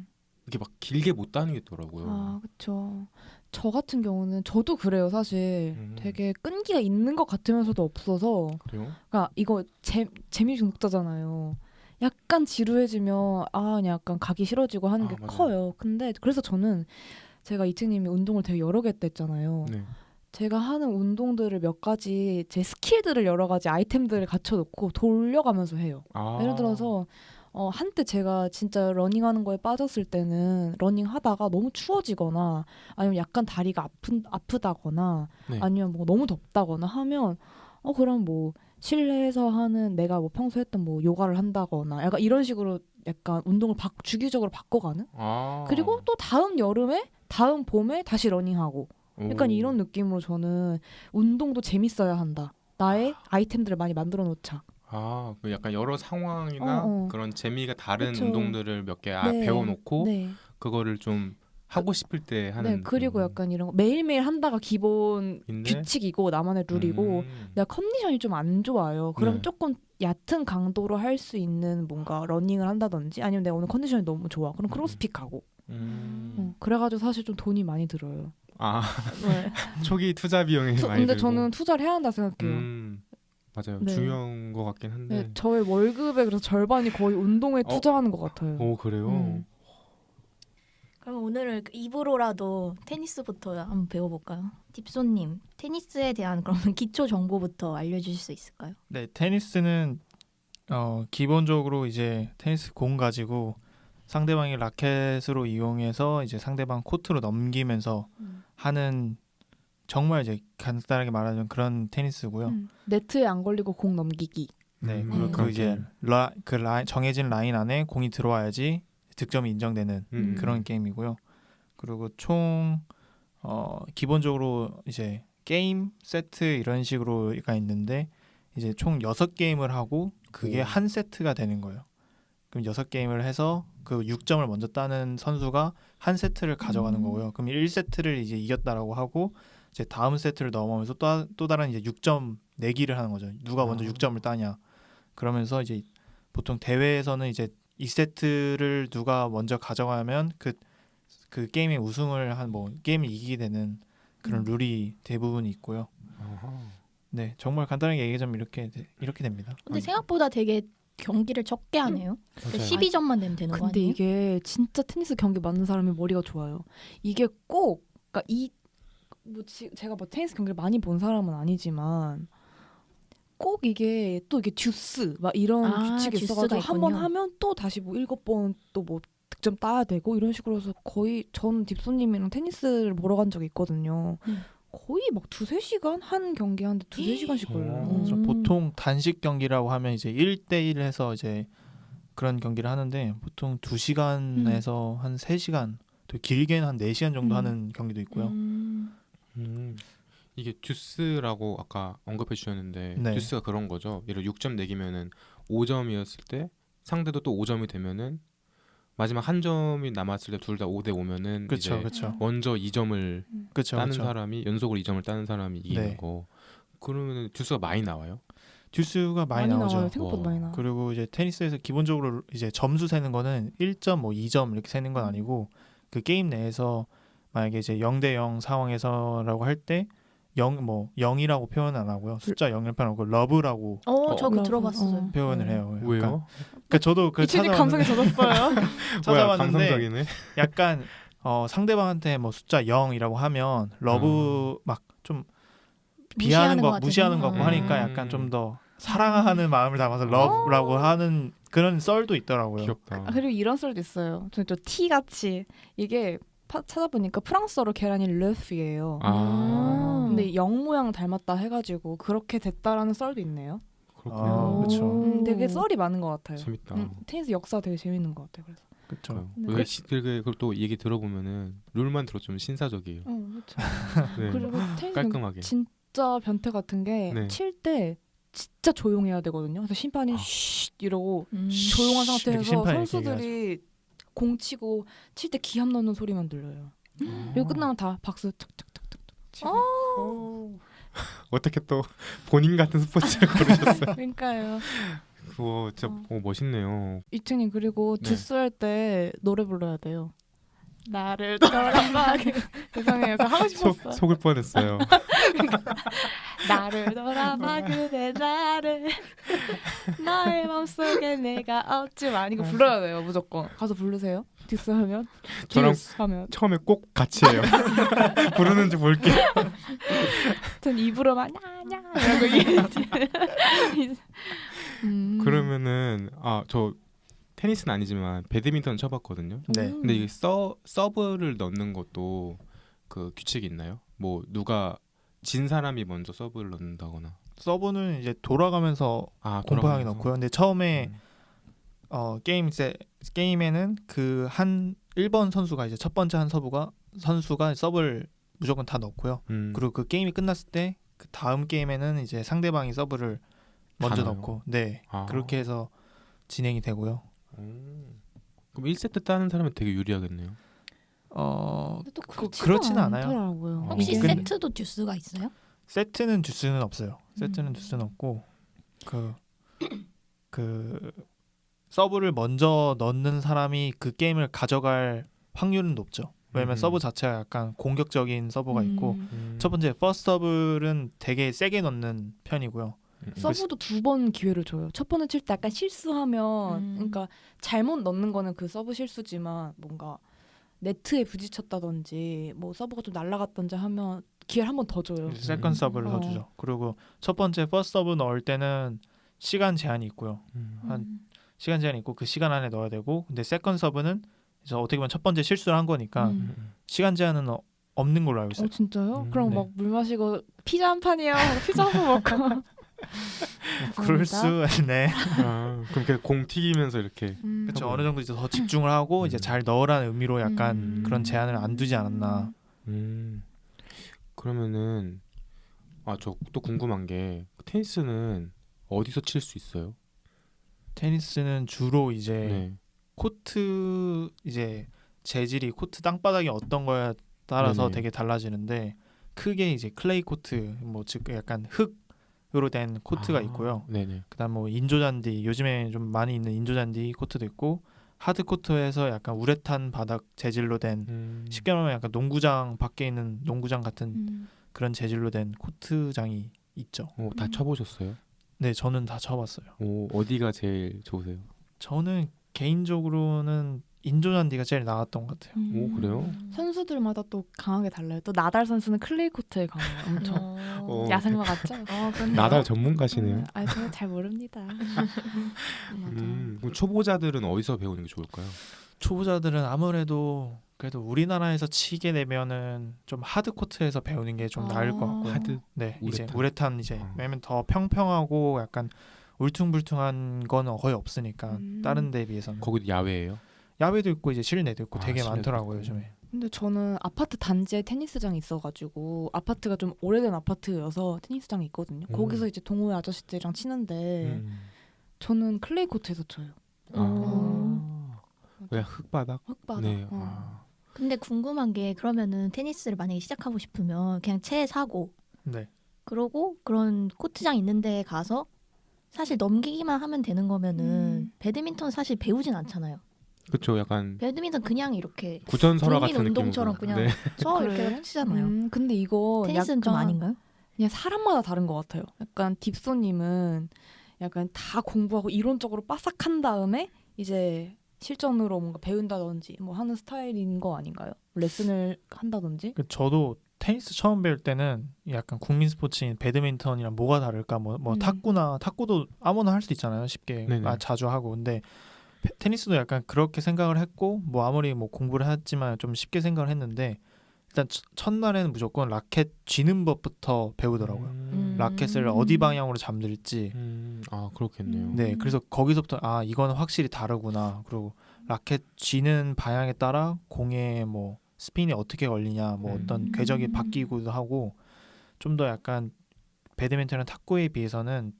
이렇게 막 길게 못 다니겠더라고요. 아, 그렇죠. 저 같은 경우는 저도 그래요, 사실. 되게 끈기가 있는 것 같으면서도 없어서. 그래요? 그러니까 이거 재미 중독자잖아요. 약간 지루해지면 그냥 약간 가기 싫어지고 하는 게 맞아요. 커요. 근데 그래서 저는 제가 이트님이 운동을 되게 여러 개 했댔잖아요. 네. 제가 하는 운동들을 몇 가지 제 스킬들을 여러 가지 아이템들을 갖춰놓고 돌려가면서 해요. 예를 들어서 한때 제가 진짜 러닝하는 거에 빠졌을 때는 러닝하다가 너무 추워지거나 아니면 약간 다리가 아프다거나 네. 아니면 뭐 너무 덥다거나 하면 그럼 뭐 실내에서 하는 내가 뭐 평소 했던 뭐 요가를 한다거나 약간 이런 식으로 약간 운동을 주기적으로 바꿔가는 그리고 또 다음 여름에 다음 봄에 다시 러닝하고 약간 이런 느낌으로 저는 운동도 재밌어야 한다. 나의 아이템들을 많이 만들어 놓자. 그 약간 여러 상황이나 그런 재미가 다른 그쵸. 운동들을 몇 개 네. 배워놓고 네. 그거를 좀 하고 싶을 때 하는. 네. 그리고 약간 이런 거 매일매일 한다가 기본 규칙이고 나만의 룰이고 내가 컨디션이 좀 안 좋아요. 그럼 조금 얕은 강도로 할 수 있는 뭔가 러닝을 한다든지 아니면 내가 오늘 컨디션이 너무 좋아. 그럼 크로스핏 가고. 그래가지고 사실 좀 돈이 많이 들어요. 네. 초기 투자 비용이 많이 근데 들고. 저는 투자를 해야 한다 생각해요. 맞아요. 네. 중요한 것 같긴 한데. 네, 저의 월급의 그래서 절반이 거의 운동에 투자하는 것 같아요. 그래요? 그럼 오늘은 입으로라도 테니스부터 한번 배워볼까요? 딥소님, 테니스에 대한 그러면 기초 정보부터 알려주실 수 있을까요? 네, 테니스는 기본적으로 이제 테니스 공 가지고 상대방이 라켓으로 이용해서 이제 상대방 코트로 넘기면서 하는 정말 이제 간단하게 말하자면 그런 테니스고요. 네트에 안 걸리고 공 넘기기. 네, 그리고 이제 정해진 라인 안에 공이 들어와야지 득점이 인정되는 그런 게임이고요. 그리고 총 기본적으로 이제 게임 세트 이런 식으로가 있는데 이제 총 6게임을 하고 그게 한 세트가 되는 거예요. 그럼 6게임을 해서 그 6점을 먼저 따는 선수가 한 세트를 가져가는 거고요. 그럼 1세트를 이제 이겼다라고 하고 이제 다음 세트를 넘어오면서 또 다른 이제 6점 내기를 하는 거죠. 누가 먼저 6점을 따냐. 그러면서 이제 보통 대회에서는 이제 2세트를 누가 먼저 가져가면 그 게임의 우승을 게임을 이기게 되는 그런 룰이 대부분 있고요. 네, 정말 간단하게 얘기하자면 이렇게 됩니다. 근데 생각보다 되게 경기를 적게 하네요. 그러니까 12점만 내면 되는 거 근데 아니에요? 이게 진짜 테니스 경기 맞는 사람이 머리가 좋아요. 이게 꼭 그러니까 제가 뭐 테니스 경기를 많이 본 사람은 아니지만 꼭 이게 또 이게 듀스 막 이런 규칙이 있어가지고 한 번 하면 또 다시 뭐 7번 또 뭐 득점 따야 되고 이런 식으로 해서 거의 전 딥소님이랑 테니스를 보러 간 적이 있거든요. 거의 막 2-3시간 한 경기 하는데 2-3시간씩 걸려요. 보통 단식 경기라고 하면 이제 1대1 해서 이제 그런 경기를 하는데 보통 2시간에서 한 3시간, 또 길게는 한 4시간 정도 하는 경기도 있고요. 이게 듀스라고 아까 언급해 주셨는데 네. 듀스가 그런 거죠. 예를 6점 내기면은 5점이었을 때 상대도 또 5점이 되면은 마지막 한 점이 남았을 때 둘 다 5대 5면은 그쵸. 먼저 2점을 따는 그쵸. 사람이 연속으로 2점을 따는 사람이 이기는 거. 그러면 듀스가 많이 나와요? 듀스가 많이 나오죠. 나와요. 생각보다 많이 나와요. 그리고 이제 테니스에서 기본적으로 이제 점수 세는 거는 1점, 뭐 2점 이렇게 세는 건 아니고 그 게임 내에서 만약에 이제 0대 0 상황에서라고 할 때 0이라고 표현 안 하고요. 숫자 0을 표현하고 러브라고 저 그거 들어봤어요. 표현을 해요. 왜요? 그러니까 저도 그 이치님 감성에 젖었어요. 뭐야, 감성적이네. 약간 상대방한테 뭐 숫자 0이라고 하면 러브 막 좀 비하하는 거 무시하는 거 같고 하니까 약간 좀 더 사랑하는 마음을 담아서 러브라고 하는 그런 썰도 있더라고요. 귀엽다. 그리고 이런 썰도 있어요. 저 티 같이 이게 찾아보니까 프랑스어로 계란이 르프예요. 근데 영 모양 닮았다 해가지고 그렇게 됐다라는 썰도 있네요. 그렇군요. 그렇죠. 되게 썰이 많은 것 같아요. 재밌다. 테니스 역사 되게 재밌는 것 같아요. 그래서 그렇죠. 네. 그리고 또 얘기 들어보면은 룰만 들어 좀 신사적이에요. 그렇죠. 네. 그리고 테니스 깔끔하게. 진짜 변태 같은 게 네. 칠 때 진짜 조용해야 되거든요. 그래서 심판이 쉿 이러고 조용한 이렇게 상태에서 심판이 이렇게 선수들이 공 치고 칠 때 기합 넣는 소리만 들려요. 그리고 끝나면 다 박수 탁탁탁탁 치고. 어떻게 또 본인 같은 스포츠를 고르셨어요? 그러니까요. 그거 진짜 멋있네요. 이채님 그리고 네. 주스 할 때 노래 불러야 돼요. 나를 돌아봐. 죄송해요. 그거 하고 싶었어요. 속을 뻔했어요. 나를 돌아봐 그대 나를 나의 맘속에 내가 없지만 이거 불러야 돼요. 무조건 가서 부르세요. 듀스 하면 저랑 듀스 하면 처음에 꼭 같이 해요. 부르는지 볼게요. 전 입으로만 냐냐 이러고 얘기했지. 그러면은 저 테니스는 아니지만 배드민턴 쳐봤거든요. 네. 근데 이게 서브를 넣는 것도 그 규칙이 있나요? 뭐 누가 진 사람이 먼저 서브를 넣는다거나. 서브는 이제 돌아가면서 공평하게 돌아가면서. 넣고요. 근데 처음에 게임에는 그 한 1번 선수가 이제 첫 번째 한 선수가 서브를 무조건 다 넣고요. 그리고 그 게임이 끝났을 때 그 다음 게임에는 이제 상대방이 서브를 먼저 넣어요? 넣고 네. 그렇게 해서 진행이 되고요. 그럼 1세트 따는 사람은 되게 유리하겠네요. 근데 또 그렇지는 않아요. 않더라고요. 혹시 근데- 세트도 듀스가 있어요? 세트는 듀스는 없어요. 세트는 듀스는 없고 그 서브를 먼저 넣는 사람이 그 게임을 가져갈 확률은 높죠. 왜냐면 서브 자체가 약간 공격적인 서브가 있고 첫 번째 퍼스트 서브는 되게 세게 넣는 편이고요. 서브도 2번 기회를 줘요. 첫 번째 칠 때 약간 실수하면 그러니까 잘못 넣는 거는 그 서브 실수지만 뭔가 네트에 부딪혔다든지 뭐 서브가 좀 날아갔던지 하면 기회를 한 번 더 줘요. 세컨 서브를 더 주죠. 그리고 첫 번째 퍼스트 서브 넣을 때는 시간 제한이 있고요. 시간 제한이 있고 그 시간 안에 넣어야 되고 근데 세컨 서브는 이제 어떻게 보면 첫 번째 실수를 한 거니까 시간 제한은 없는 걸로 알고 있어요. 진짜요? 그럼 네. 막 물 마시고 피자 한 판이요. 피자 한 판 먹고. 그럴 수 네. 그럼 이렇게 공 튀기면서 이렇게. 그렇죠. 어느 정도 이제 더 집중을 하고 이제 잘 넣으라는 의미로 약간 그런 제한을 안 두지 않았나. 그러면은 저 또 궁금한 게 테니스는 어디서 칠 수 있어요? 테니스는 주로 이제 네. 코트 이제 재질이 코트 땅바닥이 어떤 거에 따라서 네네. 되게 달라지는데 크게 이제 클레이 코트 뭐 즉 약간 흙으로 된 코트가 있고요. 네네. 그다음 뭐 인조 잔디 요즘에 좀 많이 있는 인조 잔디 코트도 있고 하드 코트에서 약간 우레탄 바닥 재질로 된 쉽게 말하면 약간 농구장 밖에 있는 농구장 같은 그런 재질로 된 코트장이 있죠. 다 쳐보셨어요? 네, 저는 다 쳐봤어요. 어디가 제일 좋으세요? 저는 개인적으로는 인조 잔디가 제일 나았던 것 같아요. 오, 그래요? 선수들마다 또 강하게 달라요. 또 나달 선수는 클레이 코트에 강해요. 엄청 야생마 같죠? 나달 전문가시네요. 제가 잘 모릅니다. 그럼 초보자들은 어디서 배우는 게 좋을까요? 초보자들은 아무래도 그래도 우리나라에서 치게 되면은 좀 하드 코트에서 배우는 게 좀 나을 것 같고요. 하드? 네, 우레탄? 이제 우레탄 이제 왜냐면 더 평평하고 약간 울퉁불퉁한 건 거의 없으니까 다른 데에 비해서는 거기도 야외예요? 야외도 있고 이제 실내도 있고 되게 실내도 많더라고요 있고. 요즘에. 근데 저는 아파트 단지에 테니스장이 있어가지고 아파트가 좀 오래된 아파트여서 테니스장이 있거든요. 거기서 이제 동호회 아저씨들이랑 치는데 저는 클레이 코트에서 쳐요. 왜 흙바닥? 흙바닥. 네. 근데 궁금한 게 그러면은 테니스를 만약에 시작하고 싶으면 그냥 채 사고 네. 그러고 그런 코트장 있는 데 가서 사실 넘기기만 하면 되는 거면은 배드민턴 사실 배우진 않잖아요. 그렇죠. 약간 배드민턴 그냥 이렇게 구전설화 국민 같은 운동처럼 느낌으로. 그냥 네. 쳐 이렇게 치잖아요. 근데 이거 테니스는 좀 약간 아닌가요? 그냥 사람마다 다른 것 같아요. 약간 딥소님은 약간 다 공부하고 이론적으로 빠삭한 다음에 이제 실전으로 뭔가 배운다든지 뭐 하는 스타일인 거 아닌가요? 레슨을 한다든지? 저도 테니스 처음 배울 때는 약간 국민 스포츠인 배드민턴이랑 뭐가 다를까 뭐 탁구도 아무나 할 수 있잖아요 쉽게 네네. 자주 하고 근데 테니스도 약간 그렇게 생각을 했고 뭐 아무리 뭐 공부를 했지만 좀 쉽게 생각을 했는데 일단 첫날에는 무조건 라켓 쥐는 법부터 배우더라고요. 라켓을 어디 방향으로 잠들지. 그렇겠네요. 네, 그래서 거기서부터 이거는 확실히 다르구나. 그리고 라켓 쥐는 방향에 따라 공의 뭐 스핀이 어떻게 걸리냐, 뭐 어떤 궤적이 바뀌기도 하고 좀 더 약간 배드민턴이나 탁구에 비해서는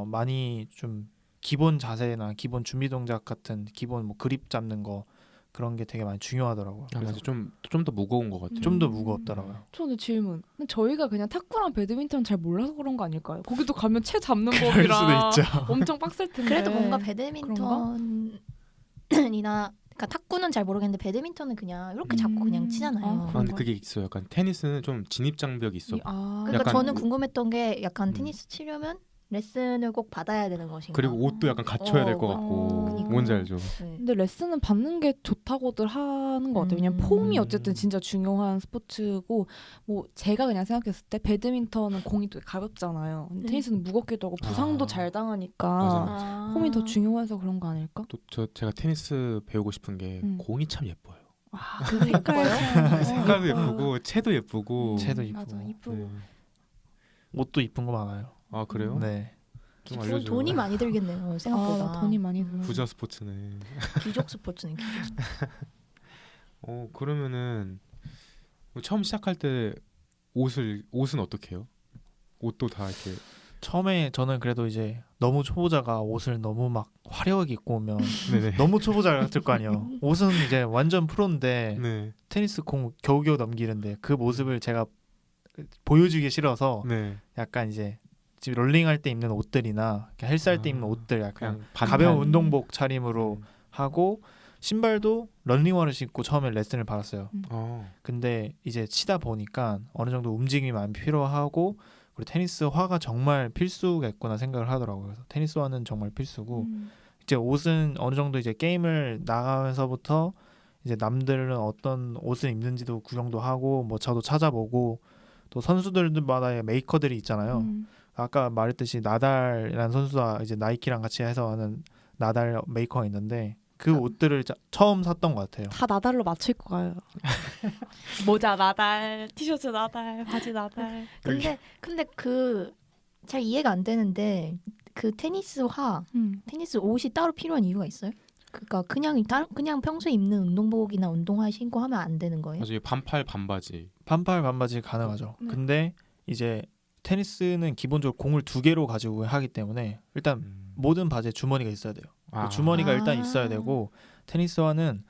많이 좀 기본 자세나 기본 준비 동작 같은 기본 뭐 그립 잡는 거 그런 게 되게 많이 중요하더라고요. 아, 맞아. 좀 더 무거운 것 같아요. 좀 더 무겁더라고요. 저는 질문. 근데 저희가 그냥 탁구랑 배드민턴 잘 몰라서 그런 거 아닐까요? 거기도 가면 채 잡는 그럴 법이랑 수도 있죠. 엄청 빡셀 텐데. 그래도 뭔가 배드민턴이나 그러니까 탁구는 잘 모르겠는데 배드민턴은 그냥 이렇게 잡고 그냥 치잖아요. 아, 아, 근데 그게 있어요. 약간 테니스는 좀 진입 장벽이 있어. 아, 그러니까 약간 저는 궁금했던 게 약간 음. 테니스 치려면 레슨을 꼭 받아야 되는 것인가. 그리고 옷도 약간 갖춰야 될 것 같고. 그니까. 뭔지 알죠? 네. 근데 레슨은 받는 게 좋다고들 하는 것 같아요. 왜냐면 폼이 어쨌든 진짜 중요한 스포츠고 뭐 제가 그냥 생각했을 때 배드민턴은 공이 되게 가볍잖아요. 근데 테니스는 무겁기도 하고 부상도 아. 잘 당하니까 맞아. 폼이 더 중요해서 그런 거 아닐까? 또 제가 테니스 배우고 싶은 게 공이 참 예뻐요. 아, 그 색깔 색깔도 예쁘고 채도 예쁘고. 채도 이쁘고. 맞아, 이쁘고. 네. 옷도 이쁜 거 많아요. 아 그래요? 네. 좀 알려줘요. 돈이 많이 들겠네요. 생각보다. 아, 돈이 많이 들어. 부자 스포츠네. 귀족 스포츠는 귀족. 그러면은 처음 시작할 때 옷은 어떻게 해요? 옷도 다 이렇게 처음에 저는 그래도 이제 너무 초보자가 옷을 너무 막 화려하게 입고 오면 네네. 너무 초보자 같을 거 아니에요. 옷은 이제 완전 프로인데 네. 테니스 공 겨우겨우 넘기는데 그 모습을 제가 보여주기 싫어서 네. 약간 이제 지금 롤링할 때 입는 옷들이나 헬스할 때 아, 입는 옷들 약간 그냥 반팔. 가벼운 운동복 차림으로 음. 하고 신발도 런닝화를 신고 처음에 레슨을 받았어요. 근데 이제 치다 보니까 어느 정도 움직임이 많이 필요하고 그리고 테니스화가 정말 필수겠구나 생각을 하더라고요. 그래서 테니스화는 정말 필수고 이제 옷은 어느 정도 이제 게임을 나가면서부터 이제 남들은 어떤 옷을 입는지도 구경도 하고 뭐 저도 찾아보고 또 선수들마다의 메이커들이 있잖아요. 아까 말했듯이 나달이라는 선수가 이제 나이키랑 같이 해서 하는 나달 메이커가 있는데 그 옷들을 처음 샀던 것 같아요. 다 나달로 맞출 거예요. 모자 나달, 티셔츠 나달, 바지 나달. 근데 그 잘 이해가 안 되는데 그 테니스화, 테니스 옷이 따로 필요한 이유가 있어요? 그러니까 그냥 평소에 입는 운동복이나 운동화 신고 하면 안 되는 거예요? 맞아요. 반팔 반바지. 반팔 반바지 가능하죠. 근데 이제 테니스는 기본적으로 공을 2개로 가지고 하기 때문에 일단 모든 바지에 주머니가 있어야 돼요. 주머니가 일단 있어야 되고 테니스화는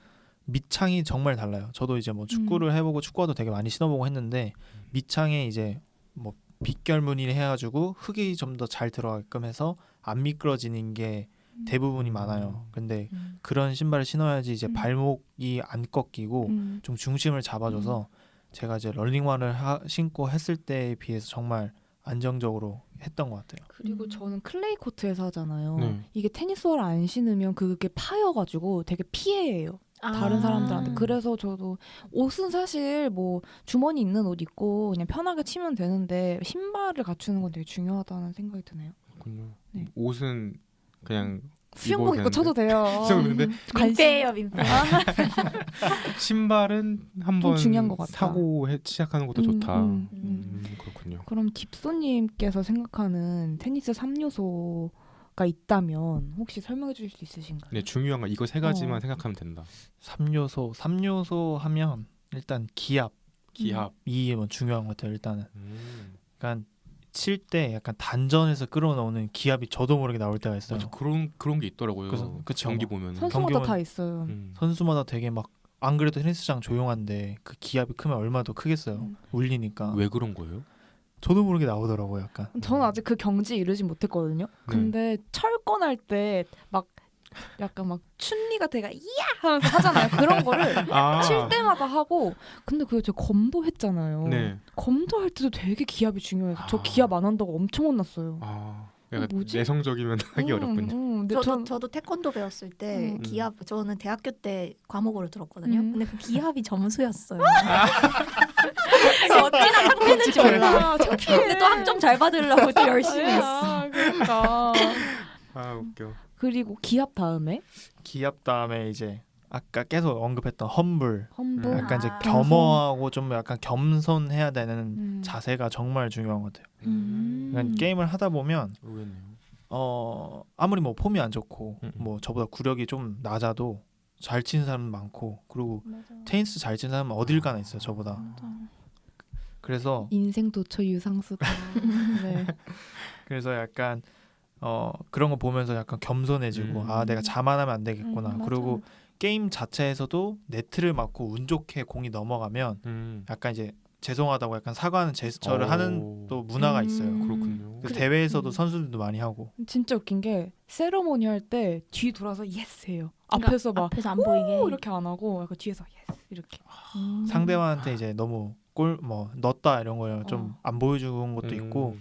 밑창이 정말 달라요. 저도 이제 뭐 축구를 해보고 축구화도 되게 많이 신어보고 했는데 밑창에 이제 뭐 빗결무늬를 해가지고 흙이 좀 더 잘 들어가게끔 해서 안 미끄러지는 게 대부분이 많아요. 근데 그런 신발을 신어야지 이제 발목이 안 꺾이고 좀 중심을 잡아줘서 제가 이제 런닝화를 신고 했을 때에 비해서 정말 안정적으로 했던 것 같아요. 그리고 저는 클레이 코트에서 하잖아요. 네. 이게 테니스화를 안 신으면 그게 파여가지고 되게 피해예요. 다른 사람들한테. 그래서 저도 옷은 사실 뭐 주머니 있는 옷 입고 그냥 편하게 치면 되는데 신발을 갖추는 건 되게 중요하다는 생각이 드네요. 그렇군요. 네. 옷은 그냥 수영복 입고 되는데? 쳐도 돼요. 수영복인데? 민폐예요, 민폐. 신발은 한번 중요한 것 같다. 사고 시작하는 것도 좋다. 음. 그렇군요. 그럼 딥소님께서 생각하는 테니스 3요소가 있다면 혹시 설명해 주실 수 있으신가요? 네, 중요한 건 이거 3가지만 생각하면 된다. 3요소 하면 일단 기압이 기압. 뭐 중요한 것 같아요. 일단은 그러니까 칠 때 약간 단전에서 끌어넣는 기압이 저도 모르게 나올 때가 있어요. 맞아, 그런 게 있더라고요. 그래서 그쵸. 경기 보면. 선수마다 경기만- 다 있어요. 선수마다 되게 막 안 그래도 테니스장 조용한데 그 기압이 크면 얼마나 더 크겠어요. 울리니까. 왜 그런 거예요? 저도 모르게 나오더라고요. 약간. 저는 아직 그 경지에 이르진 못했거든요. 근데 철권할 때 막 약간 막 춘리가 되가 이야 하면서 하잖아요. 그런 거를 칠 때마다 하고 근데 그거 제가 검도 했잖아요. 네. 검도 할 때도 되게 기압이 중요해서 저 기압 안 한다고 엄청 혼났어요. 약간 뭐지? 내성적이면 하기 어렵군요. 근데 저도 태권도 배웠을 때 음. 기압 저는 대학교 때 과목으로 들었거든요. 근데 그 기압이 점수였어요. 그래서 어찌나 창피했는지 몰라. 근데 또 학점 잘 받으려고 또 열심히 했어. 그러니까. 웃겨. 그리고 기압 다음에 기압 다음에 이제 아까 계속 언급했던 험불. 험불. 약간 이제 아. 겸허하고 좀 약간 겸손해야 되는 음. 자세가 정말 중요한 것 같아요. 음. 그러니까 게임을 하다 보면 의외네요. 아무리 뭐 폼이 안 좋고 음. 뭐 저보다 구력이 좀 낮아도 잘 치는 사람 많고 그리고 맞아. 테니스 잘 치는 사람은 어딜 가나 있어요 저보다. 맞아. 그래서 인생 도처 유상수다. 네. 그래서 약간 그런 거 보면서 약간 겸손해지고 아 내가 자만하면 안 되겠구나. 맞아. 그리고 게임 자체에서도 네트를 맞고 운 좋게 공이 넘어가면 약간 이제 죄송하다고 약간 사과하는 제스처를 하는 또 문화가 있어요. 그렇군요. 그래서 그래. 대회에서도 선수들도 많이 하고. 진짜 웃긴 게 세러모니 할 때 뒤 돌아서 예스 해요. 그러니까 앞에서 막 앞에서 안 보이게 이렇게 안 하고 약간 뒤에서 예스 이렇게. 상대방한테 이제 너무 골 뭐 넣었다 이런 거 좀 어. 안 보여주는 것도 있고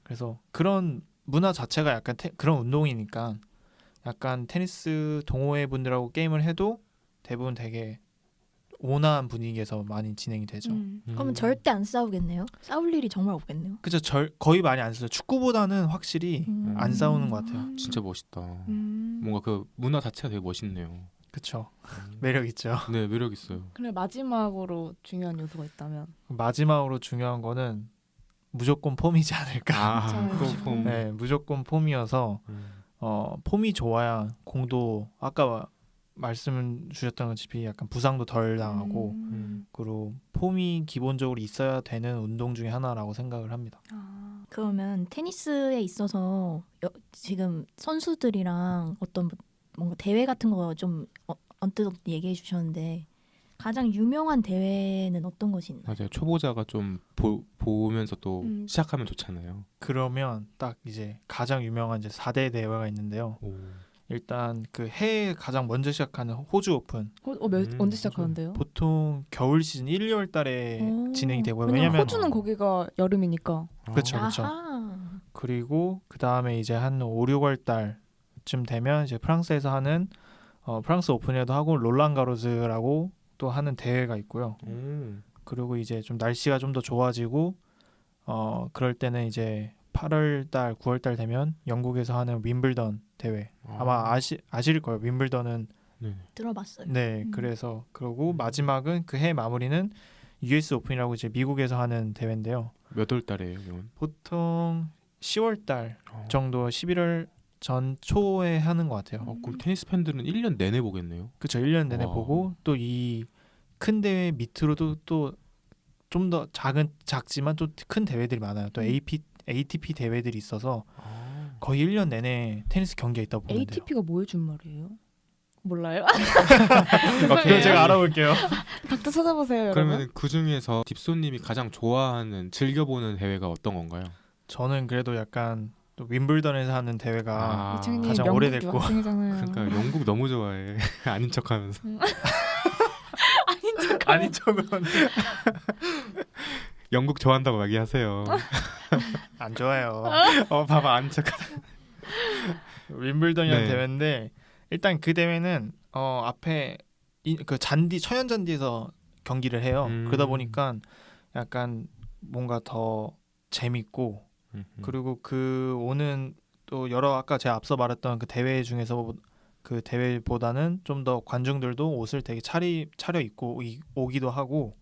그래서 그런 문화 자체가 약간 그런 운동이니까 약간 테니스 동호회 분들하고 게임을 해도 대부분 되게 온화한 분위기에서 많이 진행이 되죠. 그러면 절대 안 싸우겠네요. 싸울 일이 정말 없겠네요. 그죠? 거의 많이 안 써요. 축구보다는 확실히 안 싸우는 것 같아요. 진짜 멋있다. 음. 뭔가 그 문화 자체가 되게 멋있네요. 그렇죠. 매력 있죠. 네, 매력 있어요. 그래 마지막으로 중요한 요소가 있다면 마지막으로 중요한 거는 무조건 폼이지 않을까. 아, 맞아요. 또 폼. 네, 무조건 폼이어서 폼이 좋아야 공도 아까 말씀 주셨던 것처럼 약간 부상도 덜 당하고 그리고 폼이 기본적으로 있어야 되는 운동 중에 하나라고 생각을 합니다. 그러면 테니스에 있어서 지금 선수들이랑 어떤 뭔가 대회 같은 거 좀 언뜻 얘기해 주셨는데 가장 유명한 대회는 어떤 것이 있나요? 맞아요. 초보자가 좀 보면서 또 시작하면 좋잖아요. 그러면 딱 이제 가장 유명한 이제 4대 대회가 있는데요. 오. 일단 그 해에 가장 먼저 시작하는 호주 오픈. 언제 시작하는데요? 보통 겨울 시즌 1, 2월 달에 진행이 되고요. 왜냐면 왜냐면 호주는 거기가 여름이니까. 그렇죠. 아하. 그리고 그다음에 이제 한 5, 6월 달쯤 되면 이제 프랑스에서 하는 프랑스 오픈에도 하고 롤랑 가로즈라고 또 하는 대회가 있고요. 그리고 이제 좀 날씨가 좀 더 좋아지고 그럴 때는 이제 8월 달, 9월 달 되면 영국에서 하는 윈블던 대회. 아마 아실 거예요. 윈블던은 들어봤어요. 네, 그래서 그러고 마지막은 그 해 마무리는 US 오픈이라고 이제 미국에서 하는 대회인데요. 몇 월 달이에요, 이건? 보통 10월 달 정도 11월 전 초에 하는 것 같아요. 그럼 테니스 팬들은 1년 내내 보겠네요. 그렇죠. 1년 내내 와. 보고 또 이 큰 대회 밑으로도 또 좀 더 작지만 또 큰 대회들이 많아요. 또 ATP 대회들이 있어서 거의 1년 내내 테니스 경기가 있다고 보면 돼요. ATP가 뭐의 준말이에요? 몰라요? 그거 제가 알아볼게요. 각자 찾아보세요, 여러분. 그러면 그 중에서 딥소님이 가장 좋아하는 즐겨보는 대회가 어떤 건가요? 저는 그래도 약간 또 윈블던에서 하는 대회가 이창님 가장 영국 오래됐고. 유학생이잖아요. 그러니까 영국 너무 좋아해. 아닌 척하면서. 아닌 척은 영국 좋아한다고 얘기하세요. 안 좋아요. 봐봐 아닌 척. 윈블던이라는 네. 대회인데 일단 그 대회는 앞에 그 잔디 천연 잔디에서 경기를 해요. 그러다 보니까 약간 뭔가 더 재밌고 그리고 그 오는 또 여러 아까 제가 앞서 말했던 그 대회 중에서 그 대회보다는 좀 더 관중들도 옷을 되게 차려 입고 오기도 하고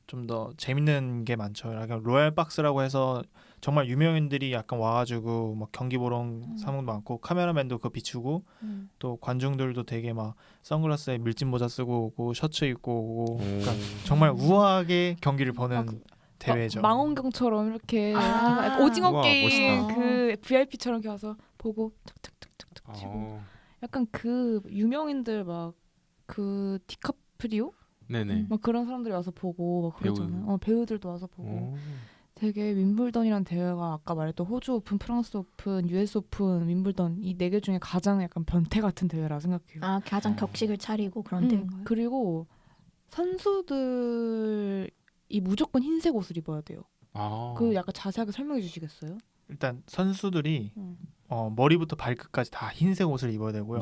좀 더 재밌는 게 많죠. 약간 로얄 박스라고 해서 정말 유명인들이 약간 와가지고 막 경기 보러 온 사람도 많고 카메라맨도 그거 비추고 또 관중들도 되게 막 선글라스에 밀짚 모자 쓰고 오고 셔츠 입고 오고 그러니까 정말 우아하게 경기를 보는 대회죠. 망원경처럼 이렇게 아. 약간 오징어 우와, 게임 멋있다. 그 VIP처럼 이렇게 와서 보고 툭툭툭툭툭 치고 약간 그 유명인들 막 그 디카프리오 네네. 막 그런 사람들이 와서 보고 막 그러잖아요. 배우들도 와서 보고 되게 윈블던이란 대회가 아까 말했던 호주 오픈, 프랑스 오픈, US 오픈, 윈블던 이 4개 중에 가장 약간 변태 같은 대회라 생각해요. 아 가장 격식을 차리고 그런 대회인가요? 그리고 선수들이 무조건 흰색 옷을 입어야 돼요. 그 약간 자세하게 설명해 주시겠어요? 일단 선수들이 머리부터 발끝까지 다 흰색 옷을 입어야 되고요.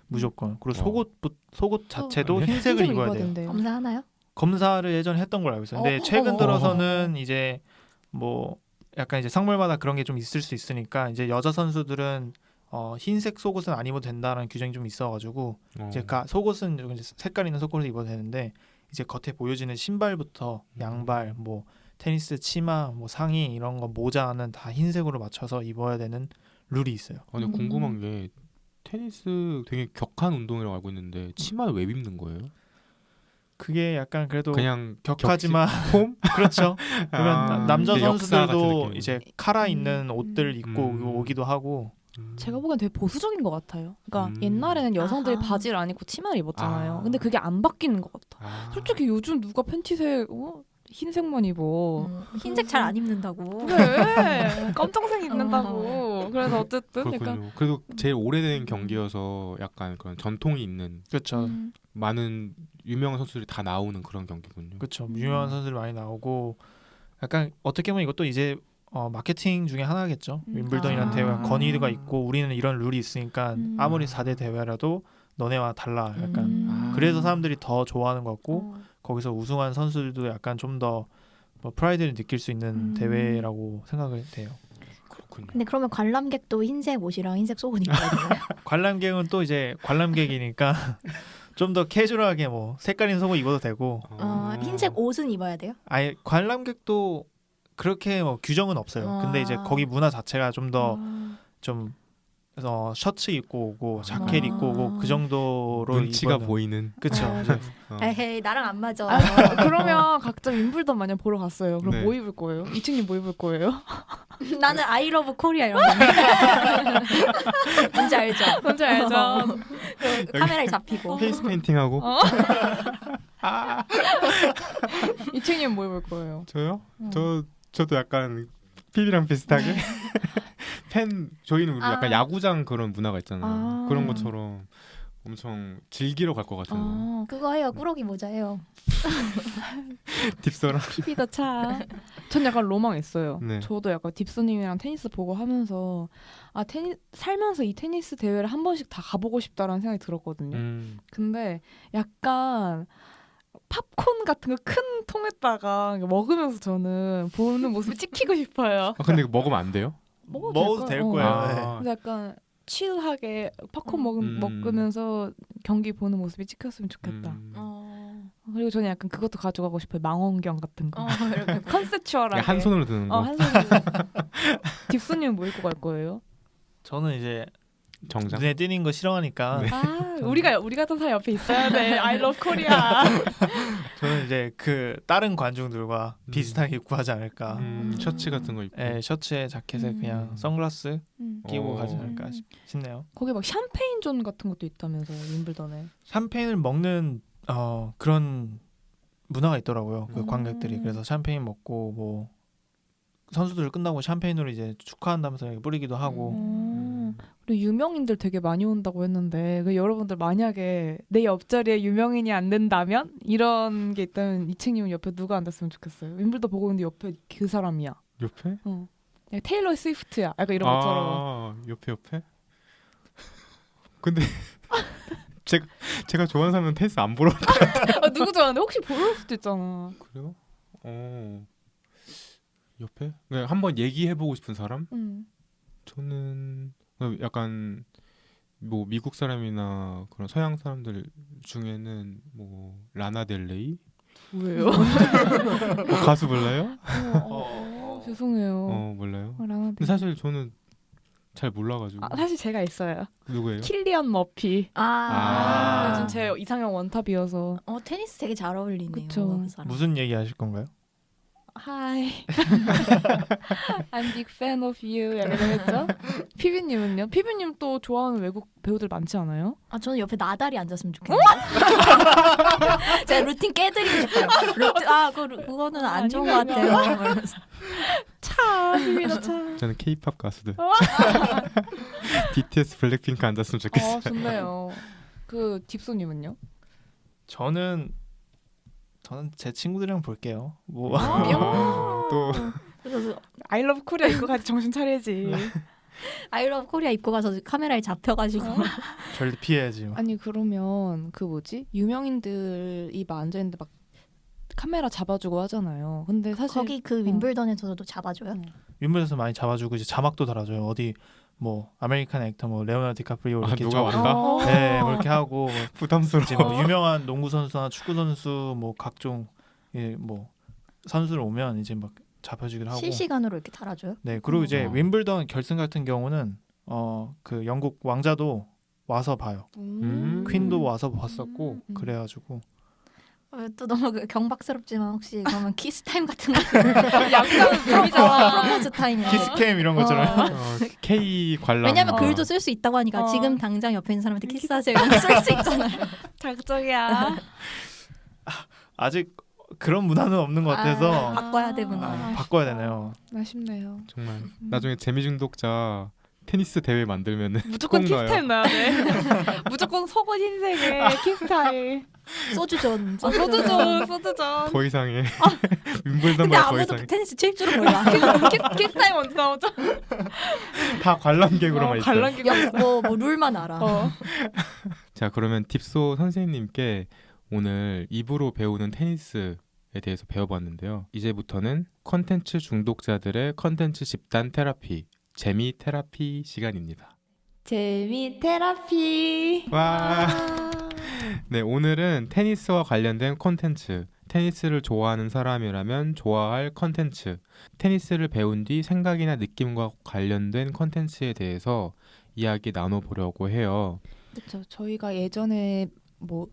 무조건. 그리고 속옷 자체도 흰색을 입어야 돼요. 된대요. 검사하나요? 검사를 예전에 했던 걸로 알고 있어요. 근데 최근 들어서는 이제 뭐 약간 이제 상물마다 그런 게 좀 있을 수 있으니까 이제 여자 선수들은 흰색 속옷은 안 입어도 된다는 규정이 좀 있어가지고 이제 속옷은 이제 색깔 있는 속옷을 입어도 되는데 이제 겉에 보여지는 신발부터 양발, 뭐 테니스 치마, 뭐 상의 이런 거 모자는 다 흰색으로 맞춰서 입어야 되는 룰이 있어요. 근데 궁금한 게 테니스 되게 격한 운동이라고 알고 있는데 치마를 왜 입는 거예요? 그게 약간 그래도 그냥 격하지만 폼? 그렇죠. 그러면 남자 이게 역사 같은 선수들도 느낌으로. 이제 카라 있는 옷들 입고 음. 오기도 하고. 제가 보기엔 되게 보수적인 것 같아요. 그러니까 옛날에는 여성들이 아하. 바지를 안 입고 치마를 입었잖아요. 아. 근데 그게 안 바뀌는 것 같아. 아. 솔직히 요즘 누가 팬티색 흰색만 입어. 흰색 잘 안 입는다고. 그래 깜짝색 입는다고. 그래서 어쨌든 그렇군요. 약간 그래도 제일 오래된 경기여서 약간 그런 전통이 있는 그렇죠. 많은 유명한 선수들이 다 나오는 그런 경기군요. 그렇죠. 유명한 선수들 많이 나오고 약간 어떻게 보면 이것도 이제 마케팅 중에 하나겠죠. 윈블던이라는 아. 대회가 건의가 있고 우리는 이런 룰이 있으니까 아무리 4대 대회라도 너네와 달라. 약간 그래서 사람들이 더 좋아하는 것 같고 거기서 우승한 선수들도 약간 좀 더 프라이드를 느낄 수 있는 대회라고 생각을 해요. 그렇군요. 근데 그러면 관람객도 흰색 옷이랑 흰색 속옷 입어야 되나요? 관람객은 또 이제 관람객이니까 좀 더 캐주얼하게 뭐 색깔 있는 속옷 입어도 되고 흰색 옷은 입어야 돼요? 아예 관람객도 그렇게 뭐 규정은 없어요. 근데 이제 거기 문화 자체가 좀 더 좀 셔츠 입고 오고 자켓 입고 오고 그 정도로 눈치가 입어는- 보이는. 그쵸. 에헤이 나랑 안 맞아. 그러면 각자 윈블던 마냥 보러 갔어요. 그럼 네. 뭐 입을 거예요? 이층님 뭐 입을 거예요? 나는 아이 러브 코리아 이런 거. 뭔지 알죠? 뭔지 알죠? 카메라에 잡히고. 페이스 페인팅하고. 이층님 뭐 입을 거예요? 저요? 저도 약간 PB랑 비슷하게 저희는 우리 약간 야구장 그런 문화가 있잖아요. 아. 그런 것처럼 엄청 즐기러 갈 것 같아요. 그거 해요. 꾸러기 모자 해요. 딥서랑. PB도 차. 전 약간 로망 있어요. 네. 저도 약간 딥스님이랑 테니스 보고 하면서 살면서 이 테니스 대회를 한 번씩 다 가보고 싶다라는 생각이 들었거든요. 근데 약간 팝콘 같은 거 큰 통에다가 먹으면서 저는 보는 모습 찍히고 싶어요. 근데 이거 먹으면 안 돼요? 먹어도 될 거예요. 아. 근데 약간 칠하게 팝콘 음. 먹으면서 경기 보는 모습이 찍혔으면 좋겠다. 그리고 저는 약간 그것도 가져가고 싶어요. 망원경 같은 거. 이렇게 컨셉추얼하게. 한 손으로 드는 거. 한 손으로. 딥스님 뭐 입고 갈 거예요? 저는 이제 정장. 눈에 띄는 거 싫어하니까 네. 우리 같은 사람 옆에 있어야 돼. I love Korea. 저는 이제 그 다른 관중들과 비슷하게 입고 하지 않을까. 셔츠 같은 거 입고. 네, 셔츠에 자켓에 그냥 선글라스 끼고 가지 않을까 싶네요. 거기 막 샴페인 존 같은 것도 있다면서요, 윈블던에. 샴페인을 먹는 그런 문화가 있더라고요. 그 관객들이. 그래서 샴페인 먹고 뭐 선수들 끝나고 샴페인으로 이제 축하한다면서 뿌리기도 하고. 그리고 유명인들 되게 많이 온다고 했는데 여러분들 만약에 내 옆자리에 유명인이 안 된다면 이런 게 있다면 이층님은 옆에 누가 앉았으면 좋겠어요. 윈블던 보고 있는데 옆에 그 사람이야. 옆에? 약간 테일러 스위프트야. 약간 이런 것처럼. 옆에? 근데 제가 좋아하는 사람은 테니스 안 보러 올 거예요. 누구 좋아하는데 혹시 보러 올 수도 있잖아. 그래요? 옆에? 그냥 한번 얘기해보고 싶은 사람? 저는 약간 뭐 미국 사람이나 그런 서양 사람들 중에는 뭐 라나 델레이? 왜요? 가수 몰라요? 죄송해요. 몰라요. 라나 근데 사실 저는 잘 몰라가지고. 사실 제가 있어요. 누구예요? 킬리안 머피. 요즘 제 이상형 원탑이어서. 테니스 되게 잘 어울리네요. 그쵸. 그 사람. 무슨 얘기 하실 건가요? Hi. I'm big fan of you. 약간 이랬죠? 피비님은요? 피비님 또 좋아하는 외국 배우들 많지 않아요? 저는 옆에 나달이 앉았으면 좋겠는데. 제가 루틴 깨드리고 싶어요. 그거는 안 좋은 것 같아요. 피비도 참. 저는 K-팝 가수들. BTS, 블랙핑크 앉았으면 좋겠어요. 좋네요. 그 딥소님은요? 저는 제 친구들이랑 볼게요. 뭐 또 I love Korea 입고 같이 정신 차려야지. 아이러브 코리아 입고 가서 카메라에 잡혀가지고. 절대 피해야지. 아니 그러면 그 뭐지? 유명인들이 막 앉아있는데 막 카메라 잡아주고 하잖아요. 근데 사실 거기 그 윈블던에서도 잡아줘요? 윈블에서 많이 잡아주고 이제 자막도 달아줘요. 어디 뭐 아메리칸 액터 뭐 레오나르도 디카프리오 이렇게 누가 왔다? 네, 뭐 이렇게 하고 부담스러워. 이제 뭐 유명한 농구 선수나 축구 선수 뭐 각종 뭐 선수들 오면 이제 막 잡혀주기도 하고. 실시간으로 이렇게 달아줘요? 네, 그리고 이제 윈블던 결승 같은 경우는 그 영국 왕자도 와서 봐요. 퀸도 와서 봤었고 그래가지고 또 너무 경박스럽지만 혹시 그러면 키스 타임 같은 거 약간 프로포즈 타임 키스캠 이런 것처럼 K 관람. 왜냐면 글도 쓸 수 있다고 하니까 지금 당장 옆에 있는 사람한테 키스하세요 이런 거 쓸 수 있잖아요. 작정이야. 아직 그런 문화는 없는 것 같아서 바꿔야 돼 문화. 바꿔야 되네요. 아쉽네요. 정말 나중에 재미 중독자 테니스 대회 만들면은 무조건 꼭 키스타임 넣어야 돼. 무조건 속옷 흰색에 키스타임. 소주전. 소주전. 더 이상해. 근데 윈블던보다 더 아무도 이상해. 테니스 칠 줄은 몰라. 키스타임 언제 나오죠? 다 관람객으로만 있어요. 관람객. 뭐 룰만 알아. 자, 그러면 딥소 선생님께 오늘 입으로 배우는 테니스에 대해서 배워봤는데요. 이제부터는 컨텐츠 중독자들의 컨텐츠 집단 테라피, 재미 테라피 시간입니다. 재미 테라피. 와. 네, 오늘은 테니스와 관련된 콘텐츠, 테니스를 좋아하는 사람이라면 좋아할 컨텐츠, 테니스를 배운 뒤 생각이나 느낌과 관련된 컨텐츠에 대해서 이야기 나눠보려고 해요. 그렇죠. 저희가 예전에 뭐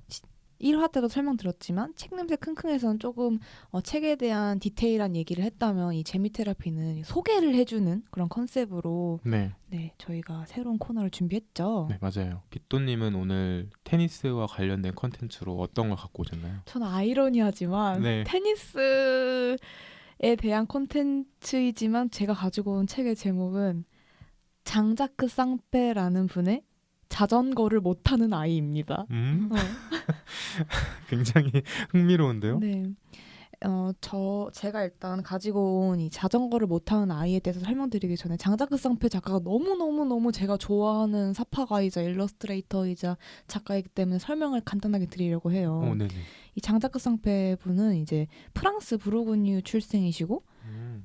1화 때도 설명드렸지만 책 냄새 킁킁에서는 조금 책에 대한 디테일한 얘기를 했다면 이 재미 테라피는 소개를 해주는 그런 컨셉으로 네, 저희가 새로운 코너를 준비했죠. 네 맞아요. 빗도님은 오늘 테니스와 관련된 컨텐츠로 어떤 걸 갖고 오셨나요? 저는 아이러니하지만 네. 테니스에 대한 콘텐츠이지만 제가 가지고 온 책의 제목은 장자크 쌍페라는 분의 자전거를 못하는 아이입니다. 굉장히 흥미로운데요. 네. 제가 일단 가지고 온 이 자전거를 못하는 아이에 대해서 설명드리기 전에 장자크 쌍페 작가가 너무너무너무 제가 좋아하는 사파가이자 일러스트레이터이자 작가이기 때문에 설명을 간단하게 드리려고 해요. 네네. 이 장자크 쌍페 분은 이제 프랑스 부르고뉴 출생이시고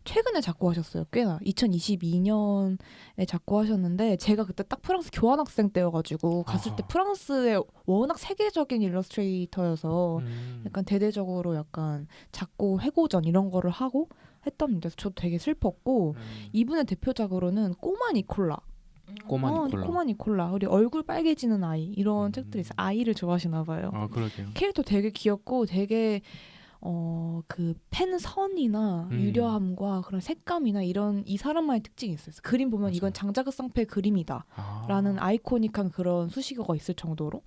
최근에 작고하셨어요. 꽤나 2022년에 작고하셨는데 제가 그때 딱 프랑스 교환학생 때여가지고 갔을 때 프랑스에 워낙 세계적인 일러스트레이터여서 약간 대대적으로 약간 작고 회고전 이런 거를 하고 했답니다. 그래서 저도 되게 슬펐고 이분의 대표작으로는 꼬마 니콜라. 꼬마 니콜라. 그리고 얼굴 빨개지는 아이 이런 책들이 있어요. 아이를 좋아하시나 봐요. 그러게요. 캐릭터 되게 귀엽고 되게 그 펜선이나 유려함과 그런 색감이나 이런 이 사람만의 특징이 있어요. 그림 보면 맞아요. 이건 장자크 쌍페의 그림이다 라는 아이코닉한 그런 수식어가 있을 정도로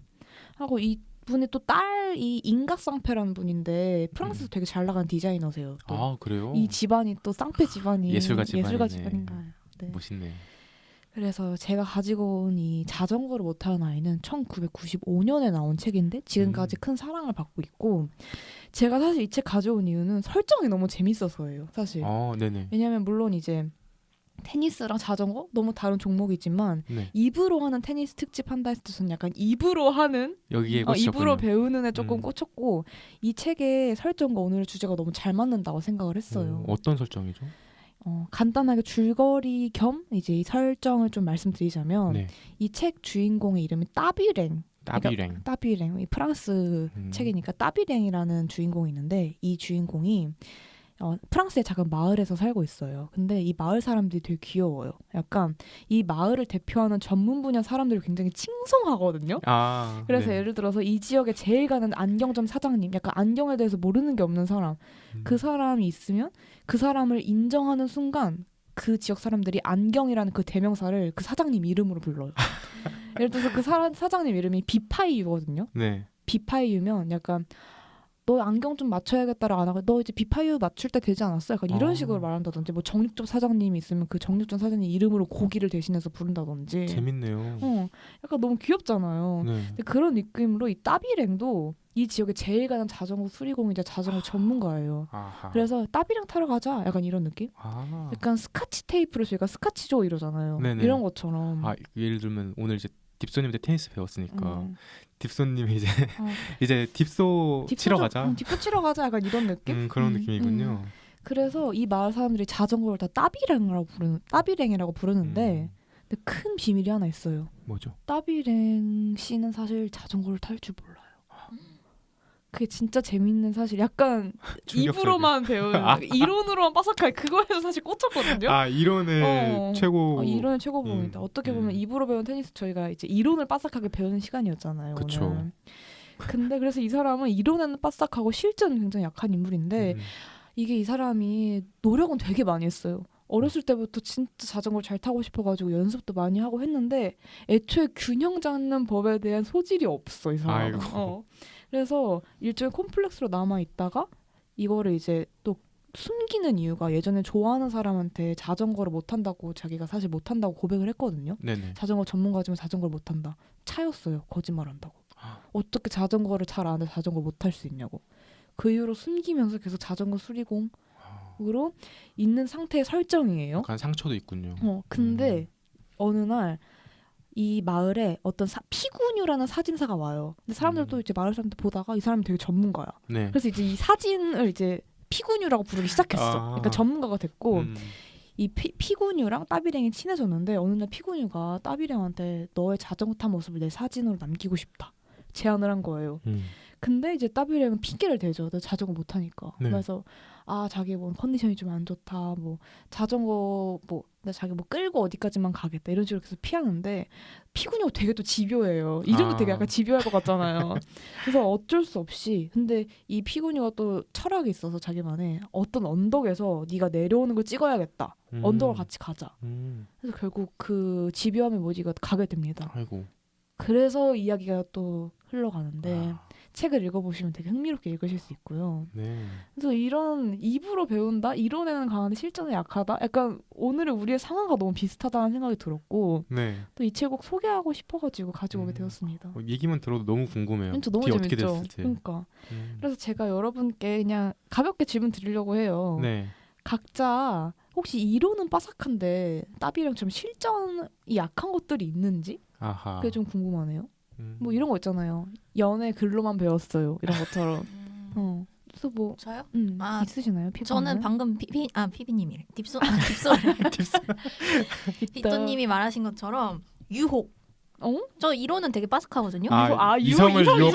하고 이분의 또 딸이 인가 쌍페라는 분인데 프랑스에서 되게 잘 나간 디자이너세요. 또. 그래요? 이 집안이 또 쌍페 집안이 예술가 집안이네. 집안인가요? 네. 멋있네. 그래서 제가 가지고 온 이 자전거를 못하는 아이는 1995년에 나온 책인데 지금까지 큰 사랑을 받고 있고 제가 사실 이 책 가져온 이유는 설정이 너무 재밌어서예요. 사실. 네네. 왜냐면 물론 이제 테니스랑 자전거 너무 다른 종목이지만 네. 입으로 하는 테니스 특집 한다 했을 때 저는 약간 입으로 하는 여기에 꽂혔군요. 입으로 배우는 애 조금 음. 꽂혔고 이 책의 설정과 오늘의 주제가 너무 잘 맞는다고 생각을 했어요. 어떤 설정이죠? 간단하게 줄거리 겸 이제 이 설정을 좀 말씀드리자면 네. 이 책 주인공의 이름이 따비랭. 따비랭. 따비랭. 이 프랑스 책이니까 따비랭이라는 주인공이 있는데 이 주인공이 프랑스의 작은 마을에서 살고 있어요. 근데 이 마을 사람들이 되게 귀여워요. 약간 이 마을을 대표하는 전문 분야 사람들이 굉장히 칭송하거든요. 그래서 네. 예를 들어서 이 지역에 제일 가는 안경점 사장님, 약간 안경에 대해서 모르는 게 없는 사람, 그 사람이 있으면 그 사람을 인정하는 순간 그 지역 사람들이 안경이라는 그 대명사를 그 사장님 이름으로 불러요. 예를 들어서 그 사장님 이름이 비파이유거든요. 네. 비파이유면 약간 너 안경 좀 맞춰야겠다라고 안 하고 너 이제 비파이유 맞출 때 되지 않았어? 약간 이런 식으로 말한다든지 뭐 정육점 사장님이 있으면 그 정육점 사장님 이름으로 고기를 대신해서 부른다든지 재밌네요. 약간 너무 귀엽잖아요. 네. 근데 그런 느낌으로 이 따비랭도 이 지역에 제일 가는 자전거 수리공이자 자전거 전문가예요. 아하. 그래서 따비랭 타러 가자 약간 이런 느낌? 약간 스카치 테이프로 저희가 스카치조 이러잖아요. 네네. 이런 것처럼. 예를 들면 오늘 이제 딥소님한테 테니스 배웠으니까 딥소님이 이제 이제 딥소 치러 가자. 딥소 치러 가자 약간 이런 느낌? 그런 느낌이군요. 그래서 이 마을 사람들이 자전거를 다 따비랭이라고 부르는데 근데 큰 비밀이 하나 있어요. 뭐죠? 따비랭 씨는 사실 자전거를 탈 줄 몰라요. 그게 진짜 재밌는 사실 약간 충격적이야. 입으로만 배우는 이론으로만 빠삭할 그거에서 사실 꽂혔거든요. 아 이론의 최고. 이론의 최고봉이다. 어떻게 보면 입으로 배운 테니스 저희가 이제 이론을 빠삭하게 배우는 시간이었잖아요. 그쵸. 오늘. 근데 그래서 이 사람은 이론에는 빠삭하고 실전은 굉장히 약한 인물인데 이게 이 사람이 노력은 되게 많이 했어요. 어렸을 때부터 진짜 자전거를 잘 타고 싶어가지고 연습도 많이 하고 했는데 애초에 균형 잡는 법에 대한 소질이 없어 이 사람은. 그래서 일종의 콤플렉스로 남아 있다가 이거를 이제 또 숨기는 이유가 예전에 좋아하는 사람한테 자전거를 못 탄다고 자기가 사실 못 탄다고 고백을 했거든요. 네네. 자전거 전문가지만 자전거를 못 탄다. 차였어요. 거짓말한다고. 어떻게 자전거를 잘 아는데 자전거 못 탈 수 있냐고. 그 이후로 숨기면서 계속 자전거 수리공으로 있는 상태의 설정이에요. 약간 상처도 있군요. 근데 어느 날 이 마을에 어떤 피구뉴라는 사진사가 와요. 근데 사람들도 이제 마을 사람들 보다가 이 사람이 되게 전문가야. 네. 그래서 이제 이 사진을 이제 피구뉴라고 부르기 시작했어. 그러니까 전문가가 됐고 이 피구뉴랑 따비랭이 친해졌는데 어느 날 피구뉴가 따비랭한테 너의 자전거 탄 모습을 내 사진으로 남기고 싶다. 제안을 한 거예요. 근데 이제 따비랭은 핑계를 대죠. 나 자전거 못 타니까. 네. 그래서 자기 뭐 컨디션이 좀 안 좋다. 뭐 자전거 나 자기 뭐 끌고 어디까지만 가겠다. 이런 식으로 계속 피하는데 피구녀가 되게 또 집요해요. 이름도 되게 약간 집요할 것 같잖아요. 그래서 어쩔 수 없이 근데 이 피구녀가 또 철학이 있어서 자기만의 어떤 언덕에서 네가 내려오는 걸 찍어야겠다. 언덕을 같이 가자. 그래서 결국 그 집요함의 모지가 가게 됩니다. 아이고. 그래서 이야기가 또 흘러가는데 책을 읽어보시면 되게 흥미롭게 읽으실 수 있고요. 네. 그래서 이런 입으로 배운다? 이론에는 강한데 실전에 약하다? 약간 오늘의 우리의 상황과 너무 비슷하다는 생각이 들었고 네. 또 이 책 꼭 소개하고 싶어가지고 가지고 오게 되었습니다. 얘기만 들어도 너무 궁금해요. 진짜 너무 뒤에 재밌죠? 어떻게 됐을지. 그러니까. 그래서 제가 여러분께 그냥 가볍게 질문 드리려고 해요. 네. 각자 혹시 이론은 빠삭한데 따비랑처럼 실전이 약한 것들이 있는지? 아하. 그게 좀 궁금하네요. 뭐 이런 거 있잖아요. 연애 글로만 배웠어요. 이런 것처럼. 그래서 뭐 저요? 있으시나요? 피부는? 저는 방금 피비님이래. 빅도님이 말하신 것처럼 유혹. 저 이론은 되게 빠삭하거든요. 이성을 유혹.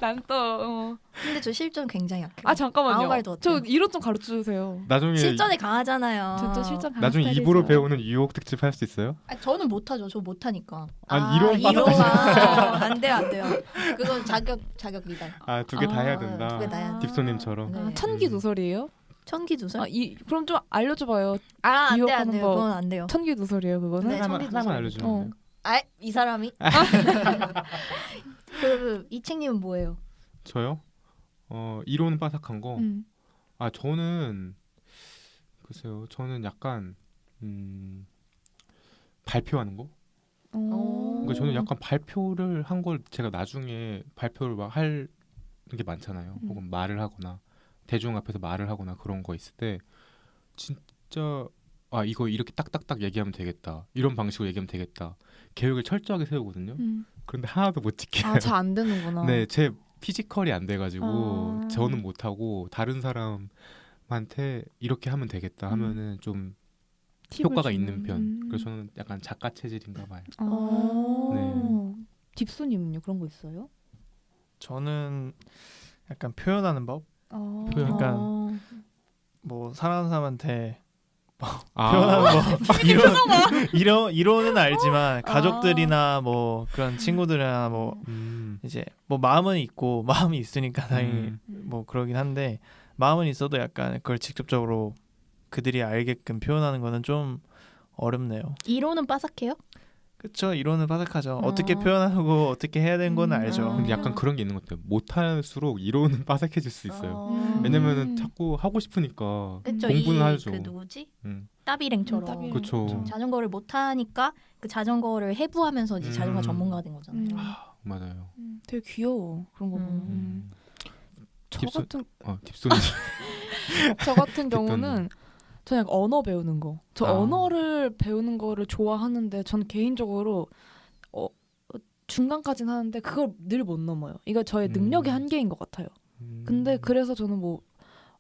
난 또. 근데 저 실전 굉장히 약해요. 잠깐만요. 아무 말도 저 이론 좀 가르쳐 주세요. 나중에 실전에 강하잖아요. 진짜 실전 강한 나중에 스타일이죠. 입으로 배우는 유혹 특집 할 수 있어요? 저는 못하죠. 저 못하니까. 이론만 안 돼요. 그건 자격 미달. 2개 다 해야 된다. 2개 다 해야 돼. 딥소님처럼. 네. 천기누설이에요? 천기누설? 그럼 좀 알려줘봐요. 안 유혹하는 돼요. 법. 그건 안 돼요. 천기누설이에요, 그거는? 네, 하나만 알려주면. 이 사람이? 이 책님은 뭐예요? 저요? 이론은 빠삭한 거. 저는 글쎄요. 저는 약간 발표하는 거. 그러니까 저는 약간 발표를 한 걸 제가 나중에 발표를 막 하는 게 많잖아요. 혹은 말을 하거나 대중 앞에서 말을 하거나 그런 거 있을 때 진짜 이거 이렇게 딱딱딱 얘기하면 되겠다. 이런 방식으로 얘기하면 되겠다. 계획을 철저하게 세우거든요. 그런데 하나도 못 지켜요. 잘 안 되는구나. 네, 제 피지컬이 안 돼가지고 저는 못하고 다른 사람한테 이렇게 하면 되겠다 하면은 좀 효과가 있는 편. 그래서 저는 약간 작가 체질인가 봐요. 네. 딥소님은요? 그런 거 있어요? 저는 약간 표현하는 법? 약간 뭐 사랑하는 사람한테 표현하는 거 이론은 알지만 가족들이나 뭐 그런 친구들이나 뭐 이제 뭐 마음은 있고 마음이 있으니까 당연히 뭐 그러긴 한데 마음은 있어도 약간 그걸 직접적으로 그들이 알게끔 표현하는 거는 좀 어렵네요. 이론은 빠삭해요? 그렇죠. 이론은 빠삭하죠. 어떻게 표현하고 어떻게 해야 되는 건 알죠. 근데 약간 그런 게 있는 것 같아요. 못할수록 이론은 빠삭해질 수 있어요. 왜냐면은 자꾸 하고 싶으니까 그쵸, 공부는 하죠. 그 누구지? 따비랭처럼. 따비랭. 그렇죠. 자전거를 못 하니까 그 자전거를 해부하면서 이제 자전거 전문가가 된 거잖아요. 맞아요. 되게 귀여워. 그런 거 보면. 딥소니. 저 같은 경우는 저는 약간 언어 배우는 거. 저 언어를 배우는 거를 좋아하는데 전 개인적으로 중간까지는 하는데 그걸 늘 못 넘어요. 이거 저의 능력의 한계인 것 같아요. 근데 그래서 저는 뭐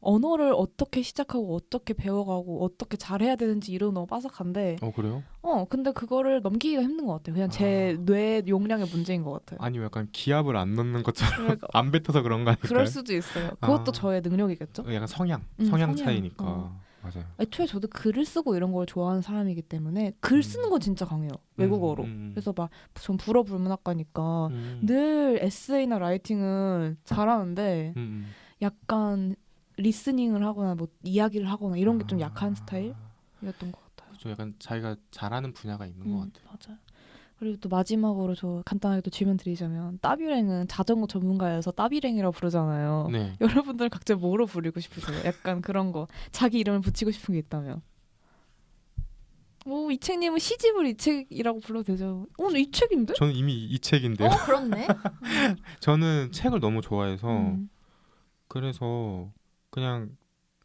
언어를 어떻게 시작하고 어떻게 배워가고 어떻게 잘해야 되는지 이런 너무 빠삭한데 그래요? 근데 그거를 넘기기가 힘든 것 같아요. 그냥 제 뇌 용량의 문제인 것 같아요. 아니면 약간 기압을 안 넣는 것처럼 그러니까 안 뱉어서 그런 거 아닐까요? 그럴 수도 있어요. 그것도 아. 저의 능력이겠죠. 약간 성향 성향. 차이니까. 어. 맞아요. 애초에 저도 글을 쓰고 이런 걸 좋아하는 사람이기 때문에 글 쓰는 건 진짜 강해요. 외국어로. 그래서 막 전 불어불문학과니까 늘 에세이나 라이팅은 잘하는데 약간 리스닝을 하거나 뭐 이야기를 하거나 이런 게 좀 약한 스타일이었던 것 같아요. 저 약간 자기가 잘하는 분야가 있는 것 같아요. 맞아요. 그리고 또 마지막으로 저 간단하게 또 질문 드리자면 따비랭은 자전거 전문가여서 따비랭이라고 부르잖아요. 네. 여러분들 각자 뭐로 부르고 싶으세요? 약간 그런 거 자기 이름을 붙이고 싶은 게 있다면. 이책님은 시집을 이책이라고 불러도 되죠. 이책인데? 저는 이미 이 책인데요. 그렇네. 저는 책을 너무 좋아해서 그래서 그냥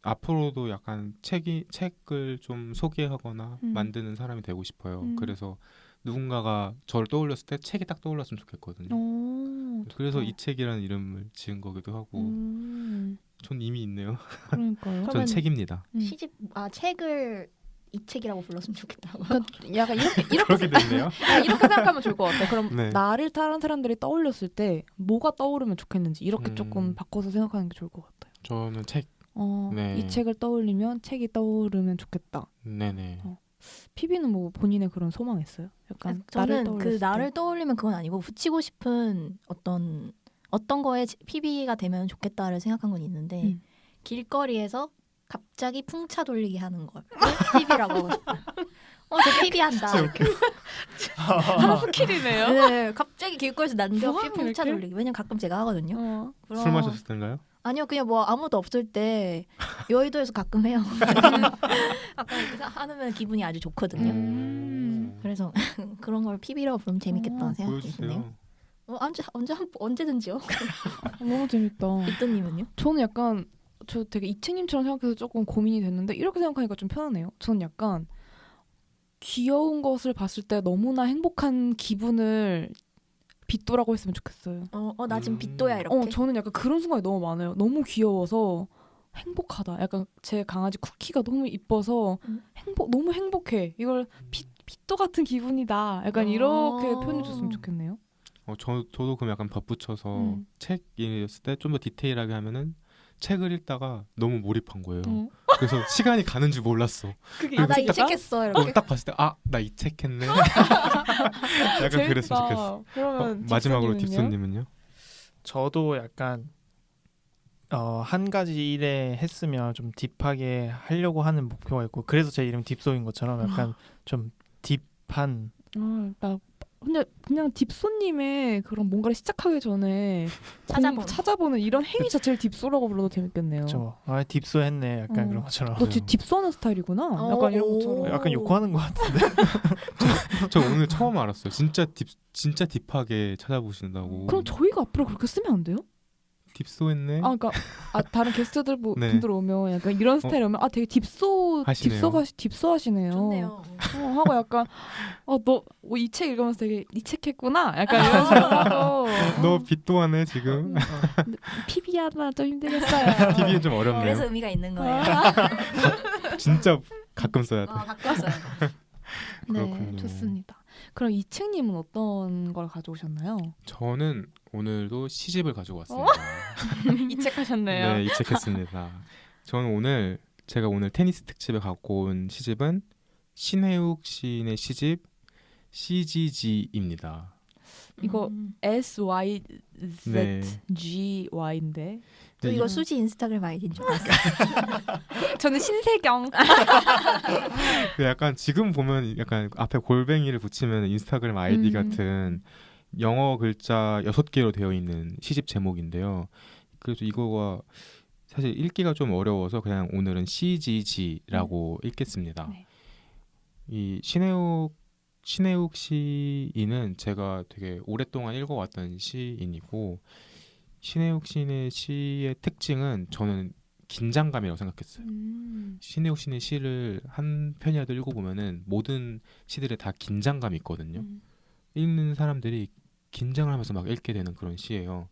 앞으로도 약간 책을 좀 소개하거나 만드는 사람이 되고 싶어요. 그래서 누군가가 저를 떠올렸을 때 책이 딱 떠올랐으면 좋겠거든요. 그래서 이 책이라는 이름을 지은 거기도 하고 전 이미 있네요. 그러니까요. 전 책입니다. 시집 책을 이 책이라고 불렀으면 좋겠다고. 그러니까 약간 이렇게 그렇게 됐네요. 이렇게 생각하면 좋을 것 같아요. 그럼 네. 나를 다른 사람들이 떠올렸을 때 뭐가 떠오르면 좋겠는지 이렇게 조금 바꿔서 생각하는 게 좋을 것 같아요. 저는 책. 네. 이 책을 떠올리면 책이 떠오르면 좋겠다. 네네. 피비는 뭐 본인의 그런 소망 있어요? 약간 저는 나를 떠올리면 그건 아니고 붙이고 싶은 어떤 거에 PB가 되면 좋겠다를 생각한 건 있는데 길거리에서 갑자기 풍차 돌리기 하는 걸 PB라고 하고 싶어요. 저 PB 한다. 하나 스킬이네요. 네, 갑자기 길거리에서 난데없이 뭐하는 풍차 이렇게? 돌리기. 왜냐면 가끔 제가 하거든요. 술 마셨을 때인가요? 아니요, 그냥 뭐 아무도 없을 때 여의도에서 가끔 해요. 가끔 이렇게 하면 기분이 아주 좋거든요. 그래서 그런 걸 PB라고 부르면 재밌겠다 생각이 드네요. 언제든지요. 너무 재밌다. 이또님은요? 저는 약간 저 되게 이채님처럼 생각해서 조금 고민이 됐는데 이렇게 생각하니까 좀 편하네요. 저는 약간 귀여운 것을 봤을 때 너무나 행복한 기분을 빗도라고 했으면 좋겠어요. 나 지금 빗도야 이렇게. 저는 약간 그런 순간이 너무 많아요. 너무 귀여워서 행복하다. 약간 제 강아지 쿠키가 너무 이뻐서 너무 행복해. 이걸 빗도 같은 기분이다. 약간 이렇게 표현해줬으면 좋겠네요. 저도 그럼 약간 덧붙여서 책 읽었을 때 좀 더 디테일하게 하면은 책을 읽다가 너무 몰입한 거예요. 그래서 시간이 가는 줄 몰랐어. 나 이 책 했어 이렇게. 딱 봤을 때 나 이 책 했네. 약간 재밌다. 그랬으면 좋겠어. 그러면 마지막으로 딥소님은요? 딥소님은요? 저도 약간 한 가지 일에 했으면 좀 딥하게 하려고 하는 목표가 있고 그래서 제 이름 딥소인 것처럼 약간 좀 딥한 근데 그냥 딥소님의 그런 뭔가를 시작하기 전에 찾아보는 이런 행위 자체를 딥소라고 불러도 재밌겠네요. 그렇죠. 딥소 했네 약간 그런 것처럼. 너 지금 딥소하는 스타일이구나. 약간 이런 것처럼. 약간 욕하는 것 같은데. 저 오늘 처음 알았어요. 진짜 딥하게 찾아보신다고. 그럼 저희가 앞으로 그렇게 쓰면 안 돼요? 딥소했네. 그러니까 분들 네. 분들 오면 약간 이런 스타일 오면 되게 하시네요. 딥소하시네요. 좋네요. 하고 약간 너 이 책 읽으면서 되게 이 책 했구나. 약간 이런 식으로 하고. 너 빚도 하네 지금. PB 하나 좀 힘들겠어요. PB는 좀 어렵네요. 그래서 의미가 있는 거예요. 진짜 가끔 써야 돼. 바꿨어요. 네, 그렇군요. 좋습니다. 그럼 이 책님은 어떤 걸 가져오셨나요? 저는 오늘도 시집을 가지고 왔습니다. 이 책 하셨네요. 네, 이 책 했습니다. 저는 제가 오늘 테니스 특집에 갖고 온 시집은 신혜욱 시인의 시집 CGG입니다. 이거 SYZGY인데 또 이거 수지 인스타그램 아이디인 줄 알았어요. 저는 신세경. 약간 지금 보면 약간 앞에 골뱅이를 붙이면 인스타그램 아이디 같은 영어 글자 6개로 되어 있는 시집 제목인데요. 그래서 이거가 사실 읽기가 좀 어려워서 그냥 오늘은 CGG라고 읽겠습니다. 네. 이 신혜욱 시인은 제가 되게 오랫동안 읽어왔던 시인이고 신혜욱 시인의 시의 특징은 저는 긴장감이라고 생각했어요. 신혜욱 시인의 시를 한 편이라도 읽어보면은 모든 시들에 다 긴장감이 있거든요. 읽는 사람들이 긴장을 하면서 막 읽게 되는 그런 시예요.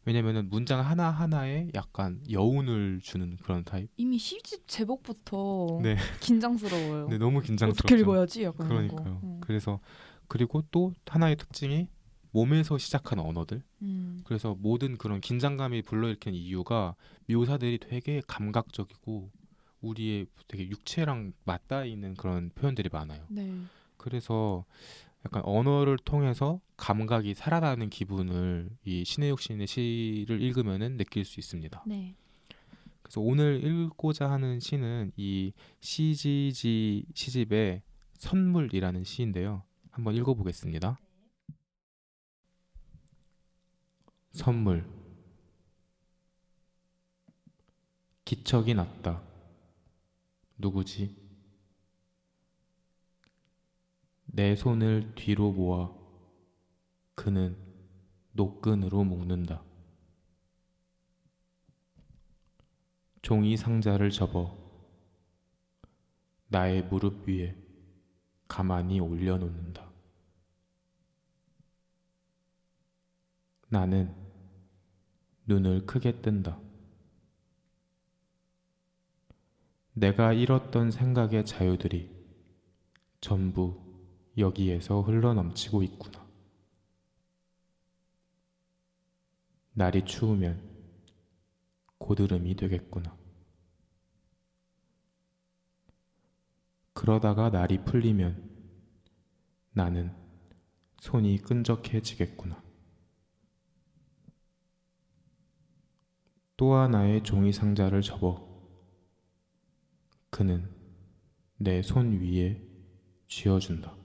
왜냐면은 문장 하나 하나에 약간 여운을 주는 그런 타입. 이미 시집 제목부터 네. 긴장스러워요. 네, 너무 어떻게 긴장스럽죠. 읽어야지? 약간 이런 거. 그러니까요. 그래서 그리고 또 하나의 특징이 몸에서 시작하는 언어들. 그래서 모든 그런 긴장감이 불러일으키는 이유가 묘사들이 되게 감각적이고 우리의 되게 육체랑 맞닿아 있는 그런 표현들이 많아요. 네. 그래서 약간 언어를 통해서 감각이 살아나는 기분을 이 신혜육 시인의 시를 읽으면은 느낄 수 있습니다. 네. 그래서 오늘 읽고자 하는 시는 이 CGG 시집의 선물이라는 시인데요. 한번 읽어보겠습니다. 선물. 기척이 났다. 누구지? 내 손을 뒤로 모아 그는 노끈으로 묶는다. 종이 상자를 접어 나의 무릎 위에 가만히 올려놓는다. 나는 눈을 크게 뜬다. 내가 잃었던 생각의 자유들이 전부 여기에서 흘러넘치고 있구나. 날이 추우면 고드름이 되겠구나. 그러다가 날이 풀리면 나는 손이 끈적해지겠구나. 또 하나의 종이 상자를 접어 그는 내 손 위에 쥐어준다.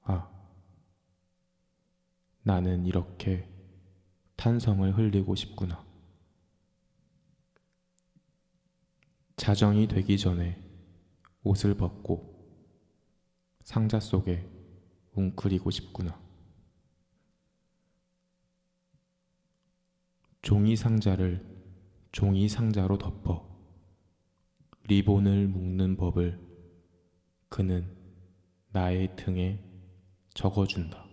아, 나는 이렇게 탄성을 흘리고 싶구나. 자정이 되기 전에 옷을 벗고 상자 속에 웅크리고 싶구나. 종이 상자를 종이 상자로 덮어 리본을 묶는 법을 그는 나의 등에 적어준다.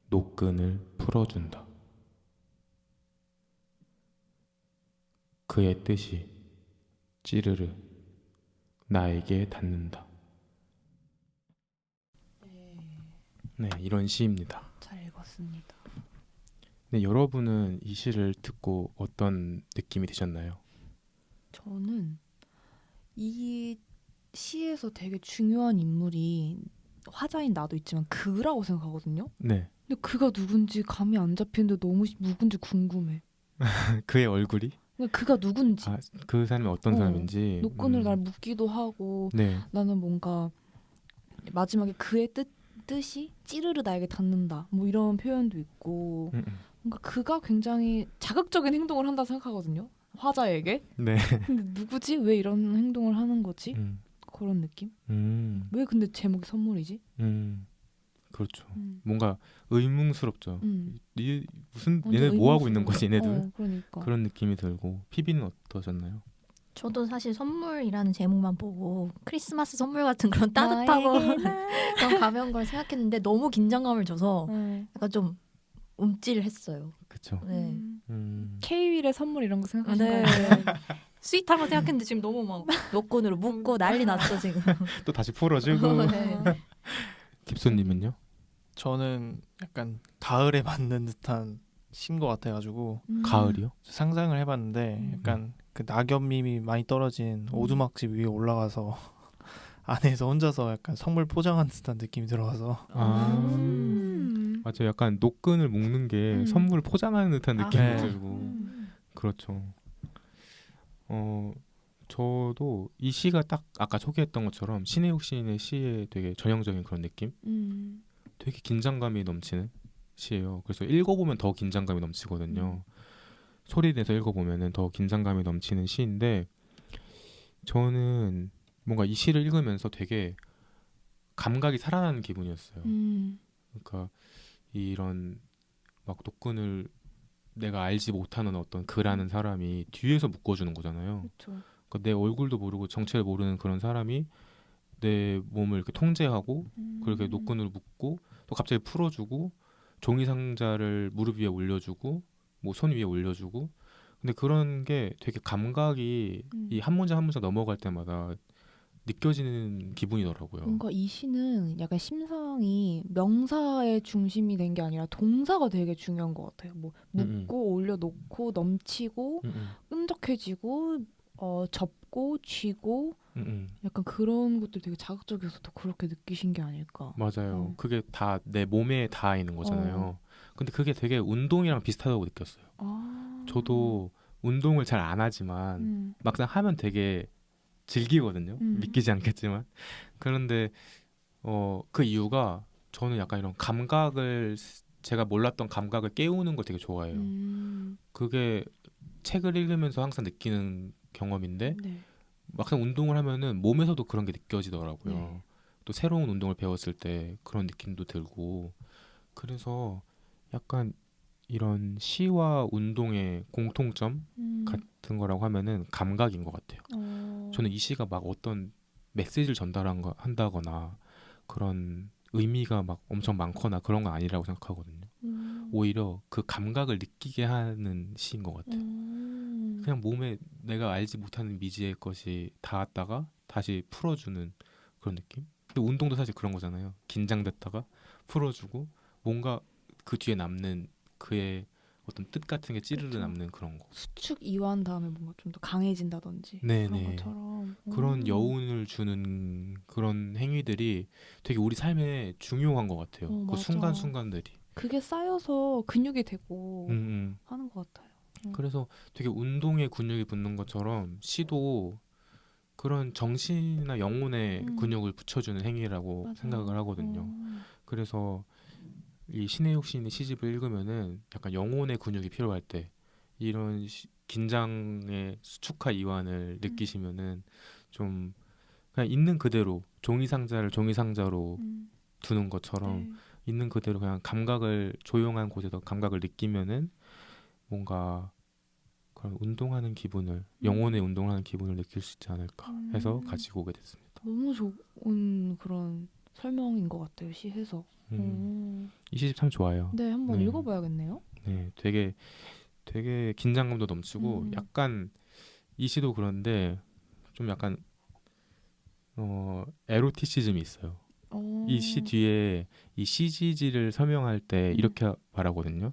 노끈을 풀어준다. 그의 뜻이 찌르르 나에게 닿는다. 네, 이런 시입니다. 잘 읽었습니다. 네, 여러분은 이 시를 듣고 어떤 느낌이 드셨나요? 저는 이 시에서 되게 중요한 인물이 화자인 나도 있지만 그라고 생각하거든요. 네, 근데 그가 누군지 감이 안 잡히는데 너무 누군지 궁금해. 그의 얼굴이 그러니까 그가 누군지. 그 사람이 어떤 사람인지 노끈을 날 묶기도 하고 네, 나는 뭔가 마지막에 그의 뜻이 찌르르 나에게 닿는다. 뭐 이런 표현도 있고 뭔가 그가 굉장히 자극적인 행동을 한다 생각하거든요. 화자에게. 네, 근데 누구지? 왜 이런 행동을 하는 거지? 그런 느낌? 왜 근데 제목이 선물이지? 그렇죠. 뭔가 의문스럽죠. 무슨 얘네 완전 뭐 하고 있는 거지, 얘네들? 그러니까. 그런 느낌이 들고 피비는 어떠셨나요? 저도 사실 선물이라는 제목만 보고 크리스마스 선물 같은 그런 따뜻하고 그런 가벼운 걸 생각했는데 너무 긴장감을 줘서 약간 좀 움찔했어요. 그렇죠. 네. K-윌의 선물 이런 거 생각하신 네. 거예요? 스윗한 거 생각했는데 지금 너무 막 노끈으로 묶고 난리 났어 지금. 또 다시 풀어주고. 네. 깁소님은요? 저는 약간 가을에 맞는 듯한 시인 것 같아가지고 가을이요? 상상을 해봤는데 약간 그 낙엽잎이 많이 떨어진 오두막집 위에 올라가서 안에서 혼자서 약간 선물 포장한 듯한 느낌이 들어가서 맞아요. 약간 노끈을 묶는 게 선물을 포장하는 듯한 느낌이 네. 들고 그렇죠. 저도 이 시가 딱 아까 소개했던 것처럼 신혜욱 시인의 시에 되게 전형적인 그런 느낌? 되게 긴장감이 넘치는 시예요. 그래서 읽어보면 더 긴장감이 넘치거든요. 소리 내서 읽어보면 더 긴장감이 넘치는 시인데 저는 뭔가 이 시를 읽으면서 되게 감각이 살아나는 기분이었어요. 그러니까 이런 막 노끈을 내가 알지 못하는 어떤 그라는 사람이 뒤에서 묶어주는 거잖아요. 그렇죠. 그러니까 내 얼굴도 모르고 정체를 모르는 그런 사람이 내 몸을 이렇게 통제하고 그렇게 노끈을 묶고 또 갑자기 풀어주고 종이 상자를 무릎 위에 올려주고 뭐 손 위에 올려주고 근데 그런 게 되게 감각이 이 한 문장 한 문장 넘어갈 때마다 느껴지는 기분이더라고요. 뭔가 이 시는 약간 심상이 명사의 중심이 된 게 아니라 동사가 되게 중요한 것 같아요. 뭐 묶고 올려놓고 넘치고 끈적해지고 접고 쥐고 약간 그런 것들 되게 자극적이어서 더 그렇게 느끼신 게 아닐까. 맞아요. 그게 다 내 몸에 닿아 있는 거잖아요. 근데 그게 되게 운동이랑 비슷하다고 느꼈어요. 저도 운동을 잘 안 하지만 막상 하면 되게 즐기거든요. 믿기지 않겠지만. 그런데 그 이유가 저는 약간 이런 감각을 제가 몰랐던 감각을 깨우는 걸 되게 좋아해요. 그게 책을 읽으면서 항상 느끼는 경험인데 네. 막상 운동을 하면은 몸에서도 그런 게 느껴지더라고요. 네. 또 새로운 운동을 배웠을 때 그런 느낌도 들고 그래서 약간 이런 시와 운동의 공통점 같은 거라고 하면은 감각인 것 같아요. 저는 이 시가 막 어떤 메시지를 한다거나 그런 의미가 막 엄청 많거나 그런 건 아니라고 생각하거든요. 오히려 그 감각을 느끼게 하는 시인 것 같아요. 그냥 몸에 내가 알지 못하는 미지의 것이 닿았다가 다시 풀어주는 그런 느낌? 근데 운동도 사실 그런 거잖아요. 긴장됐다가 풀어주고 뭔가 그 뒤에 남는 그의 어떤 뜻 같은 게 찌르르 그쵸. 남는 그런 거. 수축 이완 다음에 뭔가 좀 더 강해진다든지 네네. 그런 것처럼 그런 여운을 주는 그런 행위들이 되게 우리 삶에 중요한 것 같아요. 그 맞아. 순간순간들이. 그게 쌓여서 근육이 되고 하는 것 같아요. 그래서 되게 운동에 근육이 붙는 것처럼 시도 그런 정신이나 영혼의 근육을 붙여주는 행위라고 맞아. 생각을 하거든요. 그래서 이 신혜욱 시인의 시집을 읽으면은 약간 영혼의 근육이 필요할 때 이런 긴장의 수축화 이완을 느끼시면은 좀 그냥 있는 그대로 종이 상자를 종이 상자로 두는 것처럼 네. 있는 그대로 그냥 감각을 조용한 곳에서 감각을 느끼면은 뭔가 그런 운동하는 기분을 영혼의 운동하는 기분을 느낄 수 있지 않을까 해서 가지고 오게 됐습니다. 너무 좋은 그런 설명인 것 같아요. 시 해석. 이 시집 참 좋아요. 네, 한번 네. 읽어봐야겠네요. 네, 되게 긴장감도 넘치고 약간 이 시도 그런데 좀 약간 에로티시즘이 있어요. 이 시 뒤에 이 CGG를 설명할 때 이렇게 말하거든요.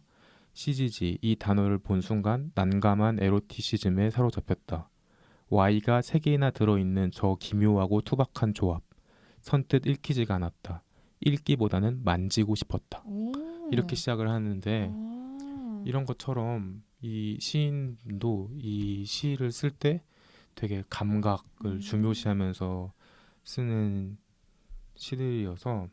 CGG 이 단어를 본 순간 난감한 에로티시즘에 사로잡혔다. Y가 3개나 들어있는 저 기묘하고 투박한 조합. 선뜻 읽히지가 않았다. 읽기보다는 만지고 싶었다. 이렇게 시작을 하는데 이런 것처럼 이 시인도 이 시를 쓸 때 되게 감각을 중요시하면서 쓰는 시들이어서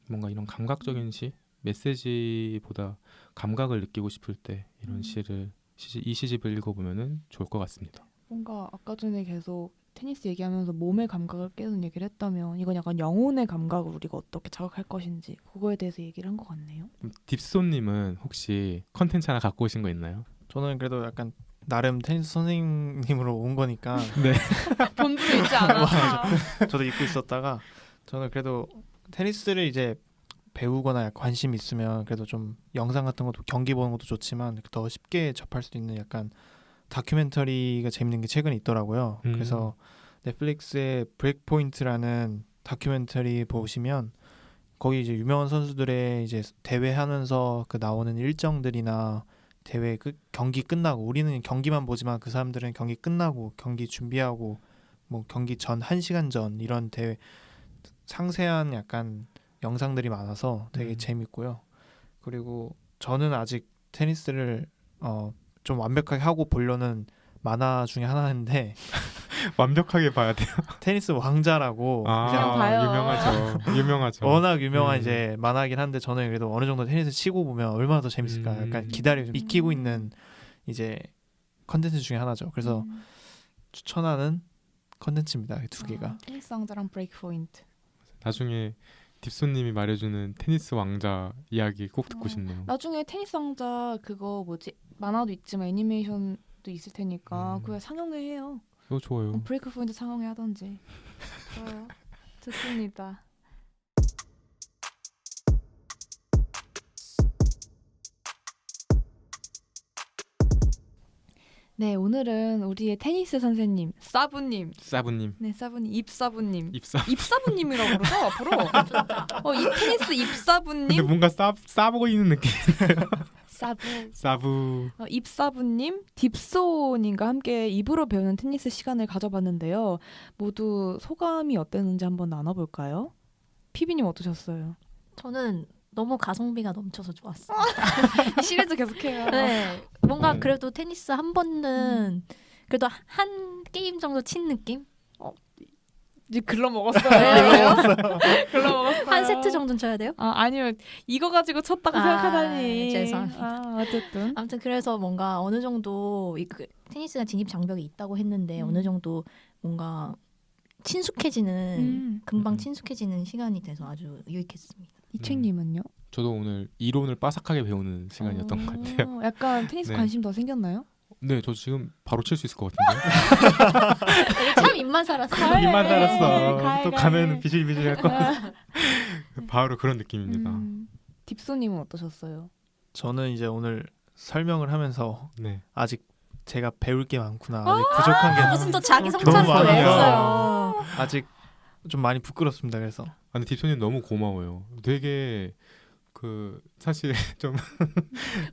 뭔가 이런 감각적인 시 메시지보다 감각을 느끼고 싶을 때 이런 이 시집을 읽어보면은 좋을 것 같습니다. 뭔가 아까 전에 계속 테니스 얘기하면서 몸의 감각을 깨는 얘기를 했다면 이건 약간 영혼의 감각을 우리가 어떻게 자극할 것인지 그거에 대해서 얘기를 한 것 같네요. 딥손님은 혹시 컨텐츠 하나 갖고 오신 거 있나요? 저는 그래도 약간 나름 테니스 선생님으로 온 거니까 네. 본분이 있지 않아. 저도 잊고 있었다가 저는 그래도 테니스를 이제 배우거나 관심 있으면 그래도 좀 영상 같은 것도 경기 보는 것도 좋지만 더 쉽게 접할 수 있는 약간 다큐멘터리가 재밌는 게 최근에 있더라고요. 그래서 넷플릭스의 브레이크 포인트라는 다큐멘터리 보시면 거기 이제 유명한 선수들의 이제 대회하면서 그 나오는 일정들이나 대회 경기 끝나고 우리는 경기만 보지만 그 사람들은 경기 끝나고 경기 준비하고 뭐 경기 전 1시간 전 이런 대회 상세한 약간 영상들이 많아서 되게 재밌고요. 그리고 저는 아직 테니스를 좀 완벽하게 하고 보려는 만화 중에 하나인데 완벽하게 봐야 돼요. 테니스 왕자라고 그냥 봐요. 유명하죠. 워낙 유명한 이제 만화긴 한데 저는 그래도 어느 정도 테니스 치고 보면 얼마나 더 재밌을까 약간 익히고 있는 이제 컨텐츠 중에 하나죠. 그래서 추천하는 컨텐츠입니다. 2개가. 테니스 왕자랑 브레이크 포인트. 나중에 딥손님이 말해주는 테니스 왕자 이야기 꼭 듣고 싶네요. 나중에 테니스 왕자 그거 뭐지 만화도 있지만 애니메이션도 있을 테니까 그거 상영회 해요. 좋아요. 브레이크 포인트 상영회 하던지. 좋습니다. 네, 오늘은 우리의 테니스 선생님 사부님, 사부님 네 사부님, 입사부님, 입사. 입사부님이라고 그러죠 앞으로. 이 테니스 근데 입사부님, 뭔가 싸 보이는 느낌. 사부, 사부. 입사부님, 딥소님과 함께 입으로 배우는 테니스 시간을 가져봤는데요. 모두 소감이 어땠는지 한번 나눠볼까요? 피비님 어떠셨어요? 저는 너무 가성비가 넘쳐서 좋았어요. 시리즈 계속해요. 네, 뭔가 네. 그래도 테니스 한 번은 그래도 한 게임 정도 친 느낌? 이제 글러 먹었어요. 네. 글러 먹었어요. 한 세트 정도는 쳐야 돼요? 아니요, 이거 가지고 쳤다고 생각하다니. 죄송합니다. 어쨌든. 아무튼 그래서 뭔가 어느 정도 그 테니스가 진입 장벽이 있다고 했는데 음. 어느 정도 뭔가 친숙해지는 금방 친숙해지는 시간이 돼서 아주 유익했습니다. 이책님은요? 저도 오늘 이론을 빠삭하게 배우는 시간이었던 것 같아요. 약간 테니스 네. 관심 더 생겼나요? 네, 저 지금 바로 칠 수 있을 것 같은데. 참 입만 살았어. 가을. 입만 살았어. 가을, 또 가을. 가면 비실비실할 것 같아. 바로 그런 느낌입니다. 딥소님은 어떠셨어요? 저는 이제 오늘 설명을 하면서 네. 아직 제가 배울 게 많구나. 아직 부족한 게 무슨 또 자기 너무 성찰을 또 많아요. 했어요. 아직 좀 많이 부끄럽습니다. 그래서 근데 딥소님 너무 고마워요. 되게 사실 좀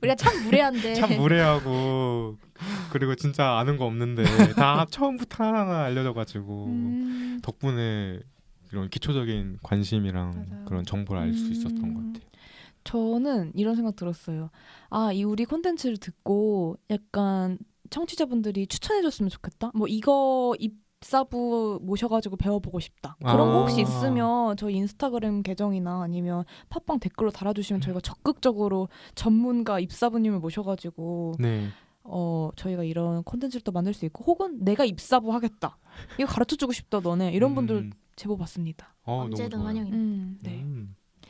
우리가 참 무례한데. 참 무례하고 그리고 진짜 아는 거 없는데 다 처음부터 하나하나 알려줘가지고 덕분에 이런 기초적인 관심이랑 맞아요. 그런 정보를 알 수 있었던 것 같아요. 저는 이런 생각 들었어요. 이 우리 콘텐츠를 듣고 약간 청취자분들이 추천해줬으면 좋겠다. 뭐 이거 입사부 모셔가지고 배워보고 싶다. 그런 거 혹시 있으면 저희 인스타그램 계정이나 아니면 팟빵 댓글로 달아주시면 저희가 적극적으로 전문가 입사부님을 모셔가지고 네. 저희가 이런 콘텐츠를 또 만들 수 있고 혹은 내가 입사부 하겠다. 이거 가르쳐주고 싶다 너네. 이런 분들 제보 받습니다. 언제든 너무 좋아요. 환영입니다. 네.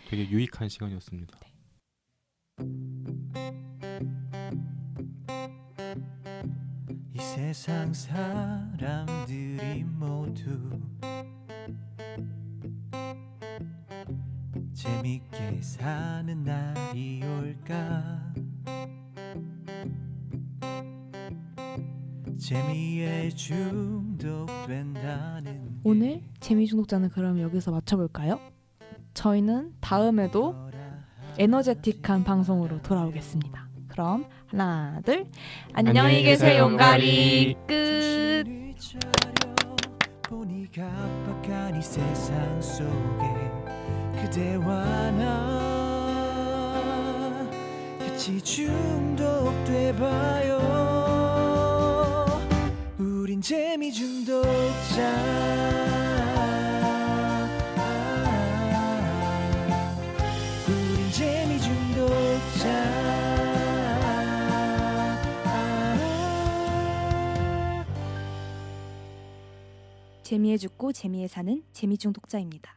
되게 유익한 시간이었습니다. 이 세상 사람들이 모두 재밌게 사는 날이 올까 재미에 중독된다는 오늘 재미 중독자는 그럼 여기서 맞춰볼까요? 저희는 다음에도 에너제틱한 방송으로 돌아오겠습니다. 그럼 하나, 둘, 안녕히 계세요, 용가리. 끝. 정신을 차려 보니 각박한 이 세상 속에 그대와 나 같이 중독돼봐요. 우린 재미 중독자. 우린 재미 중독자. 재미에 죽고 재미에 사는 재미 중독자입니다.